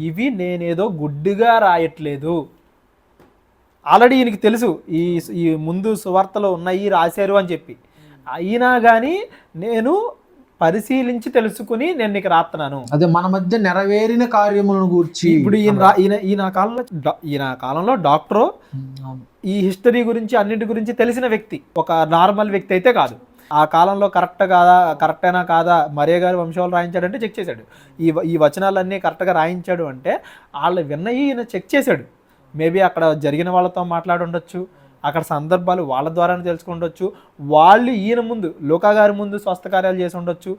ఇవి నేనేదో గుడ్డిగా రాయట్లేదు. ఆల్రెడీ ఈయనకి తెలుసు ఈ ముందు సువార్తలో ఉన్నాయి రాశారు అని చెప్పి. అయినా కానీ నేను పరిశీలించి తెలుసుకుని నేను నీకు రాస్తున్నాను. అదే మన మధ్య నెరవేరిన కార్యములను గురించి. ఇప్పుడు ఈయన కాలంలో డాక్టరు, ఈ హిస్టరీ గురించి అన్నింటి గురించి తెలిసిన వ్యక్తి, ఒక నార్మల్ వ్యక్తి అయితే కాదు. ఆ కాలంలో కరెక్టేనా కాదా, మరియ గారి వంశాలు రాయించాడంటే చెక్ చేశాడు. ఈ వచనాలన్నీ కరెక్ట్గా రాయించాడు అంటే వాళ్ళు విన్నవి ఈయన చెక్ చేశాడు. మేబీ అక్కడ జరిగిన వాళ్ళతో మాట్లాడి ఉండొచ్చు, అక్కడ సందర్భాలు వాళ్ళ ద్వారానే తెలుసుకుండొచ్చు, వాళ్ళు ఈయన ముందు లోకా గారి ముందు స్వస్థ కార్యాలు చేసి ఉండొచ్చు.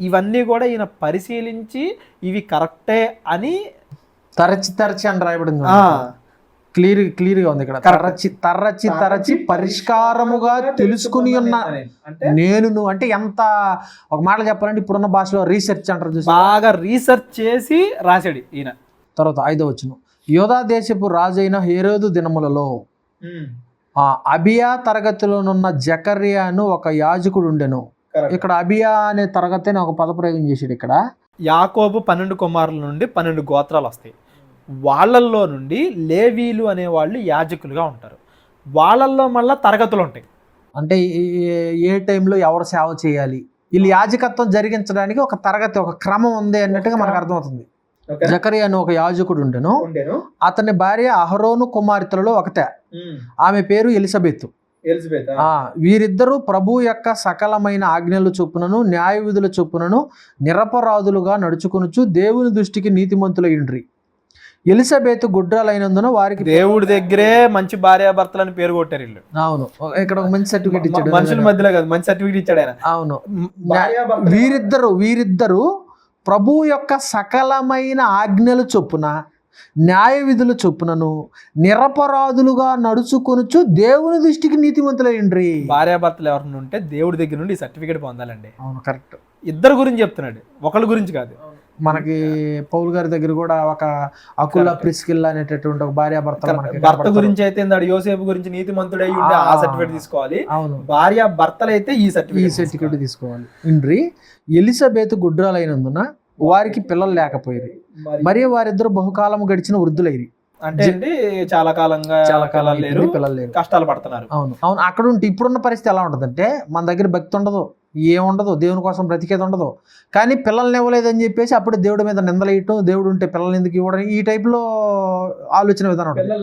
ఇవన్నీ కూడా ఈయన పరిశీలించి ఇవి కరెక్టే అని తరచి అని రాయబడింది. క్లియర్గా ఉంది ఇక్కడ. తరచి పరిష్కారముగా తెలుసుకుని ఉన్న నేను అంటే ఎంత, ఒక మాట చెప్పాలంటే ఇప్పుడున్న భాషలో రీసెర్చ్ అంటారు, బాగా రీసెర్చ్ చేసి రాశాడు ఈయన. తర్వాత 5వ వచనం. యోధా దేశపు రాజైన హేరోదు దినములలో అబియా తరగతిలోనున్న జకర్యాను ఒక యాజకుడు ఉండెను. ఇక్కడ అబియా అనే తరగతి ఒక పదప్రయోగం చేసాడు. ఇక్కడ యాకోబు 12 కుమారుల నుండి 12 గోత్రాలు వస్తాయి. వాళ్ళల్లో నుండి లేవీలు అనే వాళ్ళు యాజకులుగా ఉంటారు. వాళ్ళల్లో మళ్ళీ తరగతులు ఉంటాయి. అంటే ఏ టైంలో ఎవరు సేవ చేయాలి, వీళ్ళు యాజకత్వం జరిగించడానికి ఒక తరగతి, ఒక క్రమం ఉంది అన్నట్టుగా మనకు అర్థమవుతుంది. జకరియా అని ఒక యాజకుడు ఉండెను. అతని భార్య అహరోను కుమార్తెలలో ఒకతే, ఆమె పేరు ఎలిజబెత్. వీరిద్దరూ ప్రభు యొక్క సకలమైన ఆజ్ఞల చొప్పునను న్యాయ విధుల చొప్పునను నిరపరాధులుగా నడుచుకొనుచు దేవుని దృష్టికి నీతిమంతులైండ్రి. ఎలిజబెత్ గుడ్రాలైనందున వారికి దేవుడి దగ్గరే మంచి భార్యాభర్తలని పేరు కొట్టారు వీళ్ళు. అవును, ఇక్కడ ఒక మంచి సర్టిఫికేట్ ఇచ్చాడు. మనుషుల మధ్యలో కాదు, మంచి సర్టిఫికేట్ ఇచ్చాడు ఆయన. అవును, వీరిద్దరు ప్రభు యొక్క సకలమైన ఆజ్ఞల చొప్పున న్యాయ విధుల చొప్పునను నిరపరాధులుగా నడుచుకొనుచు దేవుని దృష్టికి నీతిమంతులైండ్రి. భార్యాభర్తలు ఎవరైనా ఉంటే దేవుడి దగ్గర నుండి సర్టిఫికేట్ పొందాలండి. అవును, కరెక్ట్. ఇద్దరు గురించి చెప్తున్నాడు, ఒకళ్ళ గురించి కాదు. మనకి పౌల్ గారి దగ్గర కూడా ఒక అకుల్లా ప్రిస్కిల్లా అనేటటువంటి ఒక భర్త గురించి అయితే యోసేపు గురించి నీతిమంతుడై ఉంటే ఆ సర్టిఫికేట్ తీసుకోవాలి. అవును, భార్య భర్తలు అయితే ఈ సర్టిఫికేట్ తీసుకోవాలి. ఇండ్రి ఎలిజబెత్ గుడ్రాలైనందున వారికి పిల్లలు లేకపోయారు. మరియు వారిద్దరు బహుకాలము గడిచిన వృద్ధులైరి. అంటే ఏంటి, చాలా కాలం లేరు, పిల్లలు లేరు, కష్టాలు పడుతున్నారు. అవును అవును. అక్కడ ఉంటే ఇప్పుడున్న పరిస్థితి ఎలా ఉంటుందంటే, మన దగ్గర భక్తి ఉండదు, ఏముండదు, దేవుని కోసం బ్రతికేది ఉండదు, కానీ పిల్లల్ని ఇవ్వలేదని చెప్పేసి అప్పుడు దేవుడి మీద నిందలేయటం, దేవుడు ఉంటే పిల్లల్ని ఎందుకు ఇవ్వడం, ఈ టైప్లో ఆలోచన విధానం ఉంటుంది.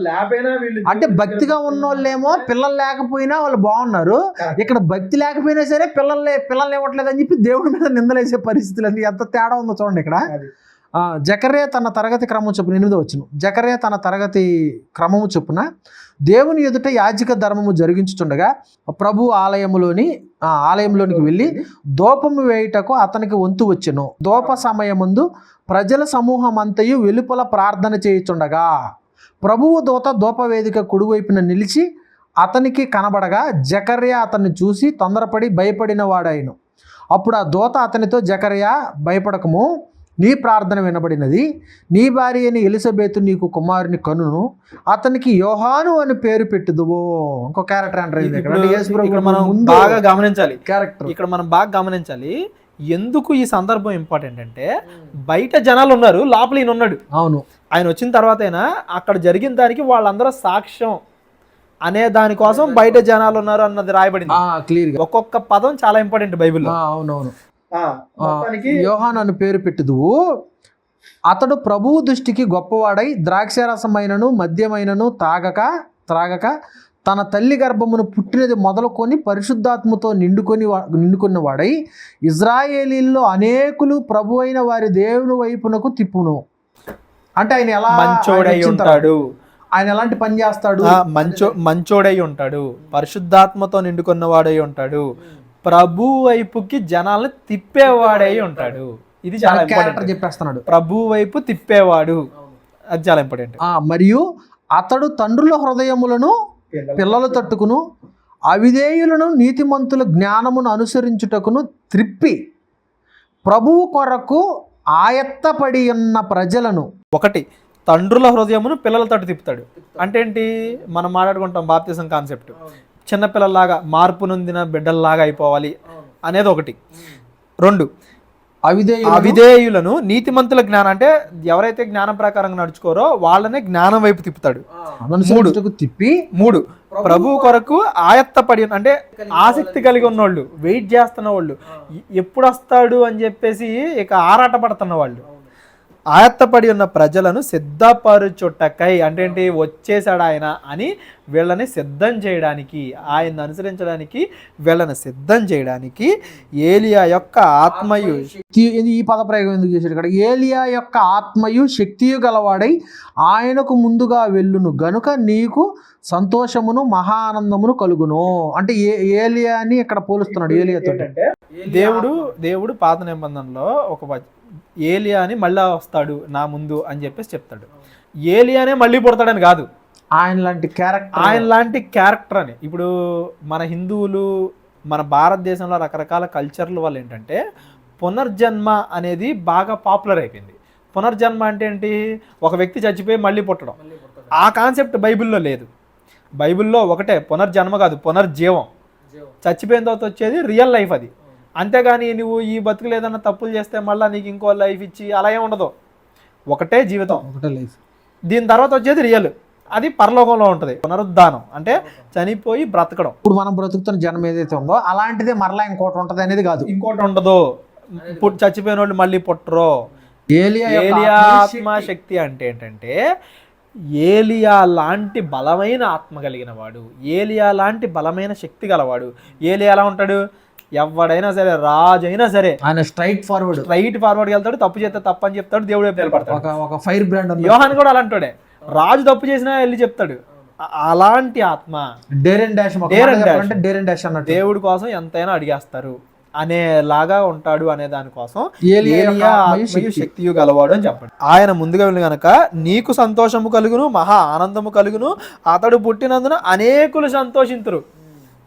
అంటే భక్తిగా ఉన్న వాళ్ళేమో పిల్లలు లేకపోయినా వాళ్ళు బాగున్నారు, ఇక్కడ భక్తి లేకపోయినా సరే పిల్లల్ని ఇవ్వట్లేదు అని చెప్పి దేవుడి మీద నిందలేసే పరిస్థితులు అన్ని ఎంత తేడా ఉందో చూడండి ఇక్కడ. జకర్యా తన తరగతి క్రమం చొప్పున 8వ వచనం. జకర్యా తన తరగతి క్రమము చొప్పున దేవుని ఎదుట యాజక ధర్మము జరిగించుచుండగా ప్రభు ఆలయంలోనికి వెళ్ళి దూపము వేయుటకు అతనికి వంతు వచ్చెను. దూప సమయమందు ప్రజల సమూహం అంతయు వెలుపల ప్రార్థన చేయుచుండగా ప్రభువు దూత ధూపవేదిక కుడివైపున నిలిచి అతనికి కనబడగా జకర్యా అతన్ని చూసి తొందరపడి భయపడిన వాడాయను. అప్పుడు ఆ దూత అతనితో, జకర్యా భయపడకము, నీ ప్రార్థన వినబడినది, నీ భార్య అయిన ఎలిజబెతు నీకు కుమారుని కనును, అతనికి యోహాను అని పేరు పెట్టుదువో. ఇంకో క్యారెక్టర్ అంటారు ఇక్కడ మనం బాగా గమనించాలి. క్యారెక్టర్ ఇక్కడ మనం బాగా గమనించాలి. ఎందుకు ఈ సందర్భం ఇంపార్టెంట్ అంటే, బయట జనాలు ఉన్నారు, లోపల ఈయన ఉన్నాడు. అవును, ఆయన వచ్చిన తర్వాత అయినా అక్కడ జరిగిన దానికి వాళ్ళందరూ సాక్ష్యం అనే దానికోసం బయట జనాలు ఉన్నారు అన్నది రాయబడింది క్లియర్. ఒక్కొక్క పదం చాలా ఇంపార్టెంట్ బైబిల్లో. అవునవును. యోహాను అని పేరు పెట్టుదువు, అతడు ప్రభువు దృష్టికి గొప్పవాడై ద్రాక్షారసమైనను మద్యమైనను త్రాగక తన తల్లి గర్భమును పుట్టినది మొదలుకొని పరిశుద్ధాత్మతో నిండుకున్న వాడై ఇజ్రాయేలీల్లో అనేకులు ప్రభు అయిన వారి దేవుని వైపునకు తిప్పును. అంటే ఆయన ఎలా మంచోడై ఉంటాడు, ఆయన ఎలాంటి పని చేస్తాడు, మంచోడై ఉంటాడు, పరిశుద్ధాత్మతో నిండుకున్న వాడై ఉంటాడు, ప్రభు వైపుకి జనాలను తిప్పేవాడై ఉంటాడు. ఇది చాలా ఇంపార్టెంట్ చెప్పేస్తున్నాడు. ప్రభు వైపు తిప్పేవాడు, అది చాలా ఇంపార్టెంట్. మరియు అతడు తండ్రుల హృదయములను పిల్లలు తట్టుకును, అవిధేయులను నీతిమంతుల జ్ఞానమును అనుసరించుటకును త్రిప్పి ప్రభువు కొరకు ఆయత్తపడి ఉన్న ప్రజలను. ఒకటి, తండ్రుల హృదయమును పిల్లల తట్టు తిప్పుతాడు. అంటే ఏంటి, మనం మాట్లాడుకుంటాం బాప్తిజం కాన్సెప్ట్, చిన్నపిల్లల్లాగా మార్పు నొందిన బిడ్డల్లాగా అయిపోవాలి అనేది ఒకటి. 2, అవిధేయులను నీతిమంతుల జ్ఞానం, అంటే ఎవరైతే జ్ఞానం ప్రకారంగా నడుచుకోరో వాళ్ళనే జ్ఞానం వైపు తిప్పుతాడు. 3, ప్రభు కొరకు ఆయత్తపడి, అంటే ఆసక్తి కలిగి ఉన్నవాళ్ళు, వెయిట్ చేస్తున్న వాళ్ళు, ఎప్పుడు వస్తాడు అని చెప్పేసి ఇక ఆరాట పడుతున్న వాళ్ళు, ఆయత్తపడి ఉన్న ప్రజలను సిద్ధపరచుటకై, అంటే ఏంటి, వచ్చేసాడు ఆయన అని వీళ్ళని సిద్ధం చేయడానికి, ఆయన్ని అనుసరించడానికి వీళ్ళని సిద్ధం చేయడానికి ఏలియా యొక్క ఆత్మయు, ఈ పదప్రయోగం ఎందుకు చేశాడు ఇక్కడ, ఏలియా యొక్క ఆత్మయు శక్తియు గలవాడై ఆయనకు ముందుగా వెళ్ళును గనుక నీకు సంతోషమును మహా ఆనందమును కలుగును. అంటే ఏలియాని ఇక్కడ పోలుస్తున్నాడు ఏలియాతో. దేవుడు పాత నిబంధనలో ఒక ఏలియా అని మళ్ళా వస్తాడు నా ముందు అని చెప్పేసి చెప్తాడు. ఏలియానే మళ్ళీ పుడతాడని కాదు, ఆయన లాంటి క్యారెక్టర్ అని. ఇప్పుడు మన హిందువులు, మన భారతదేశంలో రకరకాల కల్చర్ల వల్ల ఏంటంటే పునర్జన్మ అనేది బాగా పాపులర్ అయిపోయింది. పునర్జన్మ అంటే ఏంటి, ఒక వ్యక్తి చచ్చిపోయి మళ్ళీ పుట్టడం. ఆ కాన్సెప్ట్ బైబిల్లో లేదు. బైబిల్లో ఒకటే పునర్జన్మ కాదు, పునర్జీవం. చచ్చిపోయిన తర్వాత వచ్చేది రియల్ లైఫ్ అది. అంతేగాని నువ్వు ఈ బతుకులు ఏదన్నా తప్పులు చేస్తే మళ్ళీ నీకు ఇంకో లైఫ్ ఇచ్చి అలా ఏమి ఉండదు. ఒకటే జీవితం, ఒకటే లైఫ్. దీని తర్వాత వచ్చేది రియల్, అది పరలోకంలో ఉంటుంది. పునరుద్ధానం అంటే చనిపోయి బ్రతకడం. ఇప్పుడు మనం బ్రతుకుతున్న జన్మ ఏదైతే ఉందో అలాంటిదే మరలా ఇంకోటి ఉంటుంది అనేది కాదు. ఇంకోటి ఉండదు, చచ్చిపోయిన వాళ్ళు మళ్ళీ పుట్టరు. ఏలియా ఆత్మ శక్తి అంటే ఏంటంటే, ఏలియా లాంటి బలమైన ఆత్మ కలిగిన వాడు, ఏలియా లాంటి బలమైన శక్తి గలవాడు. ఏలియా ఎలా ఉంటాడు, ఎవడైనా సరే, రాజు అయినా సరే, ఆయన స్ట్రైట్ ఫార్వర్డ్ వెళ్తాడు, తప్పు చేస్తే తప్పు అని చెప్తాడు, దేవుడు వైపు నిలబడతాడు. ఒక ఫైర్ బ్రాండ్. యోహాను కూడా అలాంటోడే, రాజు తప్పు చేసినా వెళ్ళి చెప్తాడు. అలాంటి ఆత్మ, డేర్ అండ్ డాష్ అన్నట్టు, దేవుడి కోసం ఎంతైనా అడిగేస్తారు అనేలాగా ఉంటాడు అనే దానికోసం శక్తియు గలవాడు అని చెప్పండి. ఆయన ముందుగా వెళ్ళి గనక నీకు సంతోషము కలుగును, మహా ఆనందము కలుగును, అతడు పుట్టినందున అనేకులు సంతోషింతురు.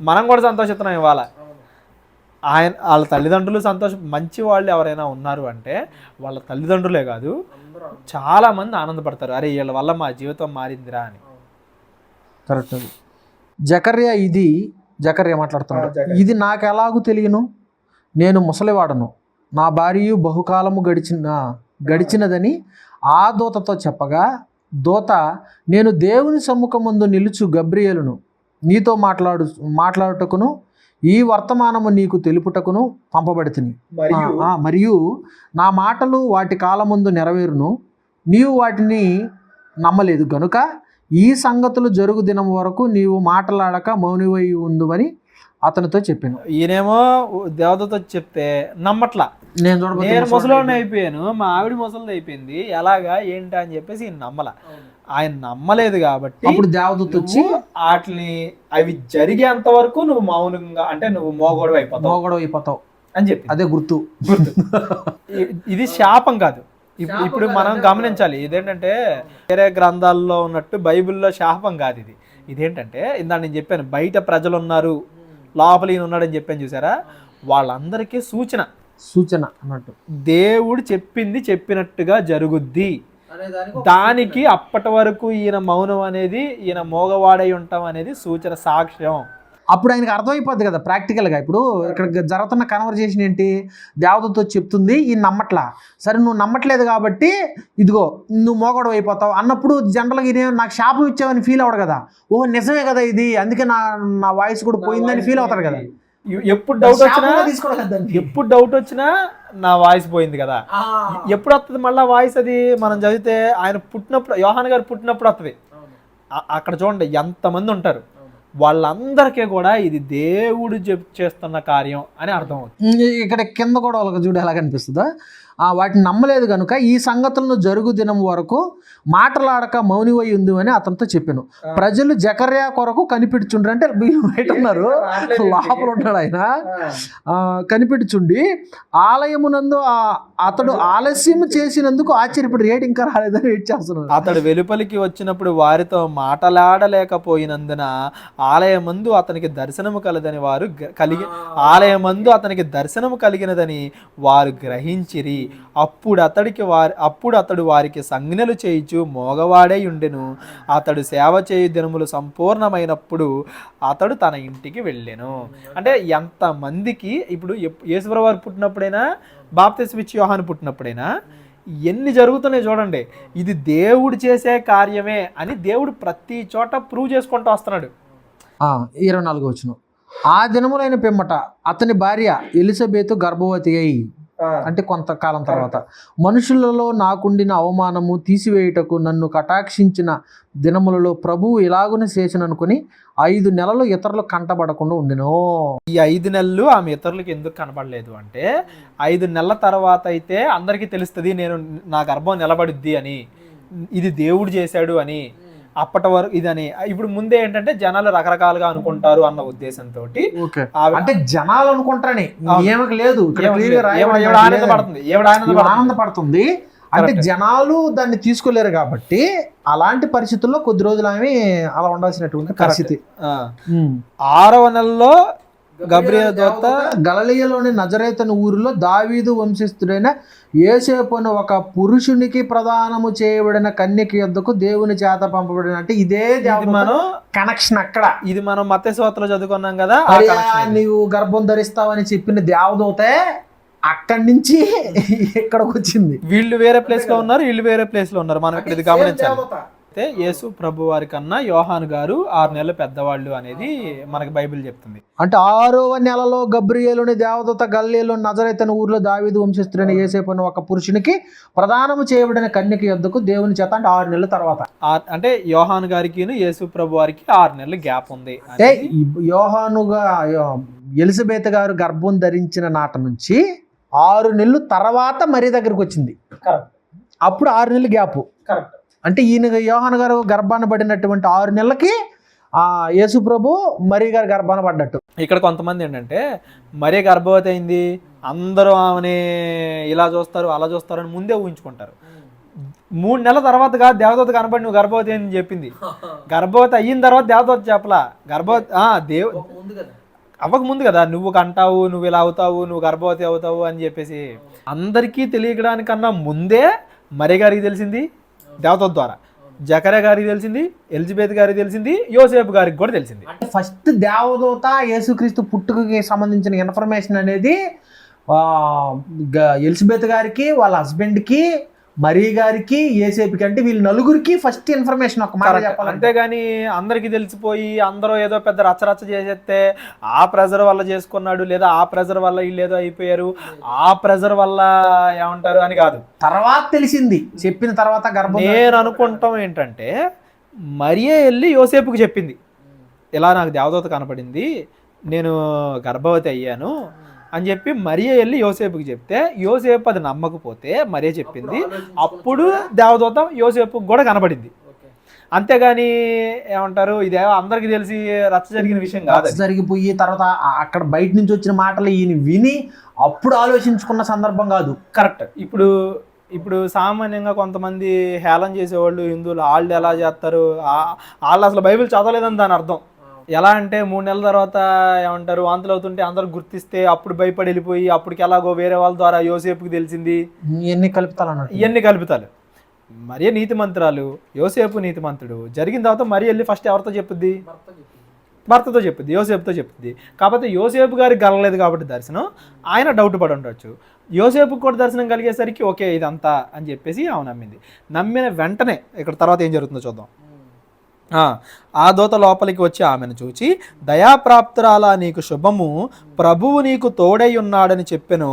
మనం కూడా సంతోషిస్తున్నాం ఇవాళ. వాళ్ళ తల్లిదండ్రులు మంచి వాళ్ళు ఎవరైనా ఉన్నారు అంటే వాళ్ళ తల్లిదండ్రులే కాదు, చాలా మంది ఆనందపడతారు, అరే వీళ్ళ వల్ల మా జీవితం మారిందిరా అని. కరెక్ట్. జకర్యా మాట్లాడుతున్నాడు, ఇది నాకు ఎలాగూ తెలియను, నేను ముసలివాడను, నా భార్య బహుకాలము గడిచిన గడిచినదని ఆ దూతతో చెప్పగా, దూత, నేను దేవుని సమ్ముఖమందు నిలుచు గబ్రియేలును, నీతో మాట్లాడుటకును ఈ వర్తమానము నీకు తెలుపుటకును పంపబడితిని. మరియు నా మాటలు వాటి కాలముందు నెరవేరును, నీవు వాటిని నమ్మలేదు గనుక ఈ సంగతులు జరుగు దినం వరకు నీవు మాట్లాడక మౌనివై ఉందువని అతనితో చెప్పాను. ఈయనేమో దేవతతో చెప్తే నమ్మట్లా, నేను ముసలోని అయిపోయాను, మా ఆవిడ ముసలిది అయిపోయింది, ఎలాగా ఏంటి అని చెప్పేసి ఈయన నమ్మల. ఆయన నమ్మలేదు కాబట్టి అప్పుడు దేవదూత వచ్చి వాటిని అవి జరిగేంత వరకు నువ్వు మౌనంగా, అంటే నువ్వు మోగోడు అయిపోతావు అని చెప్పి, అదే గుర్తు. ఇది శాపం కాదు. ఇప్పుడు మనం గమనించాలి, ఇదేంటంటే వేరే గ్రంథాల్లో ఉన్నట్టు బైబిల్లో శాపం కాదు ఇది. ఇదేంటంటే ఇందాక నేను చెప్పాను, బయట ప్రజలు ఉన్నారు, లోపల ఈయన ఉన్నాడని చెప్పాను చూసారా, వాళ్ళందరికీ సూచన అన్నట్టు దేవుడు చెప్పింది చెప్పినట్టుగా జరుగుద్ది. దానికి అప్పటి వరకు ఈయన మౌనం అనేది, ఈయన మోగవాడై ఉంటాం అనేది సూచన, సాక్ష్యం. అప్పుడు ఆయనకు అర్థమైపోద్ది కదా ప్రాక్టికల్గా. ఇప్పుడు ఇక్కడ జరుగుతున్న కన్వర్జేషన్ ఏంటి, దేవతతో చెప్తుంది, ఈయన నమ్మట్లా. సరే నువ్వు నమ్మట్లేదు కాబట్టి ఇదిగో నువ్వు మోగడం అయిపోతావు అన్నప్పుడు జనరల్గా ఈయన నాకు శాపం ఇచ్చావని ఫీల్ అవ్వడు కదా, ఓ నిజమే కదా ఇది, అందుకే నా వాయిస్ కూడా పోయిందని ఫీల్ అవుతాడు కదా. ఎప్పుడు డౌట్ వచ్చినా నా వాయిస్ పోయింది కదా, ఎప్పుడు వస్తుంది మళ్ళీ వాయిస్? అది మనం చదివితే ఆయన పుట్టినప్పుడు, యోహాను గారు పుట్టినప్పుడు వస్తుంది. అక్కడ చూడండి ఎంతమంది ఉంటారు, వాళ్ళందరికీ కూడా ఇది దేవుడు చేస్తున్న కార్యం అని అర్థం అవుతుంది. ఇక్కడ కింద కూడా వాళ్ళకి చూడు ఎలా కనిపిస్తుందా, వాటిని నమ్మలేదు కనుక ఈ సంగతులను జరుగు దినం వరకు మాటలాడక మౌనివై ఉంది అని అతనితో చెప్పాను. ప్రజలు జకర్యా కొరకు కనిపెట్టుచుండ్రు, అంటే బయట ఉన్నారు, లోపల ఉన్నాడు ఆయన, కనిపెట్టుచుండి ఆలయమునందు అతడు ఆలస్యం చేసినందుకు ఆశ్చర్యపడి రేటు ఇంకా రాలేదని వెయిట్ చేస్తున్నాడు. అతడు వెలుపలికి వచ్చినప్పుడు వారితో మాటలాడలేకపోయినందున ఆలయమందు అతనికి దర్శనము కలదని దర్శనము కలిగినదని వారు గ్రహించిరి. అప్పుడు అతడు వారికి సంజ్ఞలు చేయిచు మోగవాడై ఉండెను. అతడు సేవ చేయు దినములు సంపూర్ణమైనప్పుడు అతడు తన ఇంటికి వెళ్ళెను. అంటే ఎంతమందికి ఇప్పుడు యేసుప్రభువు వారు పుట్టినప్పుడైనా, బాప్తిస్మం ఇచ్చే యోహాను పుట్టినప్పుడైనా ఎన్ని జరుగుతున్నాయి చూడండి. ఇది దేవుడు చేసే కార్యమే అని దేవుడు ప్రతి చోట ప్రూవ్ చేసుకుంటూ వస్తున్నాడు. 24 వచనం, ఆ దినములైన పిమ్మట అతని భార్య ఎలిజబెతు గర్భవతి అయి, అంటే కొంతకాలం తర్వాత, మనుషులలో నాకుండిన అవమానము తీసివేయుటకు నన్ను కటాక్షించిన దినములలో ప్రభువు ఇలాగునే చేసిననుకుని 5 నెలలు ఇతరులు కంటబడకుండా ఉండెను. ఈ 5 నెలలు ఆమె ఇతరులకు ఎందుకు కనబడలేదు అంటే, 5 నెలల తర్వాత అయితే అందరికీ తెలుస్తుంది నా గర్భం నిలబడిద్ది అని, ఇది దేవుడు చేశాడు అని. అప్పటి వరకు ఇదని, ఇప్పుడు ముందే ఏంటంటే జనాలు రకరకాలుగా అనుకుంటారు అన్న ఉద్దేశంతో, అంటే జనాలు అనుకుంటారని ఏమీ లేదు, ఆనందపడుతుంది. అంటే జనాలు దాన్ని తీసుకోలేరు కాబట్టి అలాంటి పరిస్థితుల్లో కొద్ది రోజులు ఆమె అలా ఉండాల్సినటువంటి పరిస్థితి. 6వ నెలలో గబ్రియలు దూత గలిలయలోని నజరేతు ఊరిలో దావీదు వంశస్థుడైన యోసేపు అనే ఒక పురుషునికి ప్రదానము చేయబడిన కన్యక యొద్దకు దేవుని చేత పంపబడిన, అంటే ఇదే మనం కనెక్షన్. అక్కడ ఇది మనం మత్తయి సువార్తలో చదువుకున్నాం కదా, నీవు గర్భం ధరిస్తావని చెప్పిన దేవదూతే అక్కడి నుంచి ఇక్కడికి వచ్చింది. వీళ్ళు వేరే ప్లేస్ లో ఉన్నారు, వీళ్ళు వేరే ప్లేస్ లో ఉన్నారు. మనం ఇక్కడ ఇది గమనించాలి. అయితే యేసు ప్రభు వారి కన్నా యోహాను గారు 6 నెలలు పెద్దవాళ్ళు అనేది మనకి బైబిల్ చెప్తుంది. అంటే 6వ నెలలో గబ్రియేలుని దేవదూత గలిలయలో నజరేతు ఊరిలో దావీదు వంశస్థుడైన యోసేపు అనే ఒక పురుషునికి ప్రదానము చేయబడిన కన్యక యొద్దకు దేవుని చేత, అంటే 6 నెలల తర్వాత. అంటే యోహాను గారికి యేసు ప్రభు వారికి 6 నెలలు గ్యాప్ ఉంది. అంటే యోహానుగా ఎలిజబెత్ గారు గర్భం ధరించిన నాట నుంచి 6 నెలలు తర్వాత మరి దగ్గరకు వచ్చింది. అప్పుడు 6 నెలలు గ్యాప్. అంటే ఈయన యోహాను గారు గర్భాన్ని పడినటువంటి 6 నెలలకి యేసు ప్రభు మరి గారు గర్భాన్ని పడ్డట్టు. ఇక్కడ కొంతమంది ఏంటంటే మరీ గర్భవతి అయింది, అందరూ ఆమెని ఇలా చూస్తారు అలా చూస్తారు అని ముందే ఊహించుకుంటారు. 3 నెలల తర్వాత కాదు దేవదూత కనబడి నువ్వు గర్భవతి అని చెప్పింది. గర్భవతి అయిన తర్వాత దేవదూత చెప్పలా, గర్భవతి అవ్వక ముందు కదా నువ్వు కంటావు, నువ్వు ఇలా అవుతావు, నువ్వు గర్భవతి అవుతావు అని చెప్పేసి అందరికీ తెలియడానికన్నా ముందే మరి గారికి తెలిసింది దేవదూత ద్వారా, జకర్యా గారికి తెలిసింది, ఎలిజబెత్ గారికి తెలిసింది, యోసేపు గారికి కూడా తెలిసింది. అంటే ఫస్ట్ దేవదూత యేసుక్రీస్తు పుట్టుకకి సంబంధించిన ఇన్ఫర్మేషన్ అనేది ఎలిజబెత్ గారికి, వాళ్ళ హస్బెండ్కి, మరీ గారికి, ఏసేపుకి, అంటే వీళ్ళు నలుగురికి ఫస్ట్ ఇన్ఫర్మేషన్ ఒక మాట చెప్పాలి. అంతేగాని అందరికి తెలిసిపోయి అందరూ ఏదో పెద్ద రచ్చరచ్చ చేసేస్తే ఆ ప్రెజర్ వల్ల చేసుకున్నాడు, లేదా ఆ ప్రెజర్ వల్ల వీళ్ళు ఏదో అయిపోయారు, ఆ ప్రెజర్ వల్ల ఏమంటారు అని కాదు. తర్వాత తెలిసింది, చెప్పిన తర్వాత గర్భం. నేను అనుకుంటాం ఏంటంటే మరియే వెళ్ళి యోసేపుకి చెప్పింది, ఇలా నాకు దేవదూత కనపడింది, నేను గర్భవతి అయ్యాను అని చెప్పి మరియే వెళ్ళి యోసేపుకి చెప్తే, యోసేపు అది నమ్మకపోతే మరియే చెప్పింది, అప్పుడు దేవదూత యోసేపుకి కూడా కనపడింది. అంతేగాని ఏమంటారు ఇదే అందరికి తెలిసి రచ్చ జరిగిన విషయం కాదు. జరిగిపోయి తర్వాత అక్కడ బయట నుంచి వచ్చిన మాటలు ఈయన విని అప్పుడు ఆలోచించుకున్న సందర్భం కాదు. కరెక్ట్. ఇప్పుడు సామాన్యంగా కొంతమంది హేళన చేసేవాళ్ళు హిందువులు, వాళ్ళు ఎలా చేస్తారు, వాళ్ళు అసలు బైబిల్ చదవలేదని దాని అర్థం. ఎలా అంటే 3 నెలల తర్వాత ఏమంటారు వాంతులు అవుతుంటే అందరు గుర్తిస్తే అప్పుడు భయపడి వెళ్ళిపోయి అప్పటికి ఎలాగో వేరే వాళ్ళ ద్వారా యోసేపుకి తెలిసింది. ఇవన్నీ కలుపుతాలు. మరియ నీతి మంత్రాలు, యోసేపు నీతి మంత్రుడు. జరిగిన తర్వాత మరి వెళ్ళి ఫస్ట్ ఎవరితో చెప్పుద్ది? భర్తతో చెప్పుద్ది, యోసేపుతో చెప్పుద్ది. కాకపోతే యోసేపు గారికి కలగలేదు కాబట్టి దర్శనం, ఆయన డౌట్ పడి ఉండొచ్చు. యోసేపుకి కూడా దర్శనం కలిగేసరికి ఓకే ఇదంతా అని చెప్పేసి ఆమె నమ్మింది. నమ్మిన వెంటనే ఇక్కడ తర్వాత ఏం జరుగుతుందో చూద్దాం. ఆ దూత లోపలికి వచ్చి ఆమెను చూచి, దయాప్రాప్తురాలా నీకు శుభము, ప్రభువు నీకు తోడై ఉన్నాడని చెప్పెను.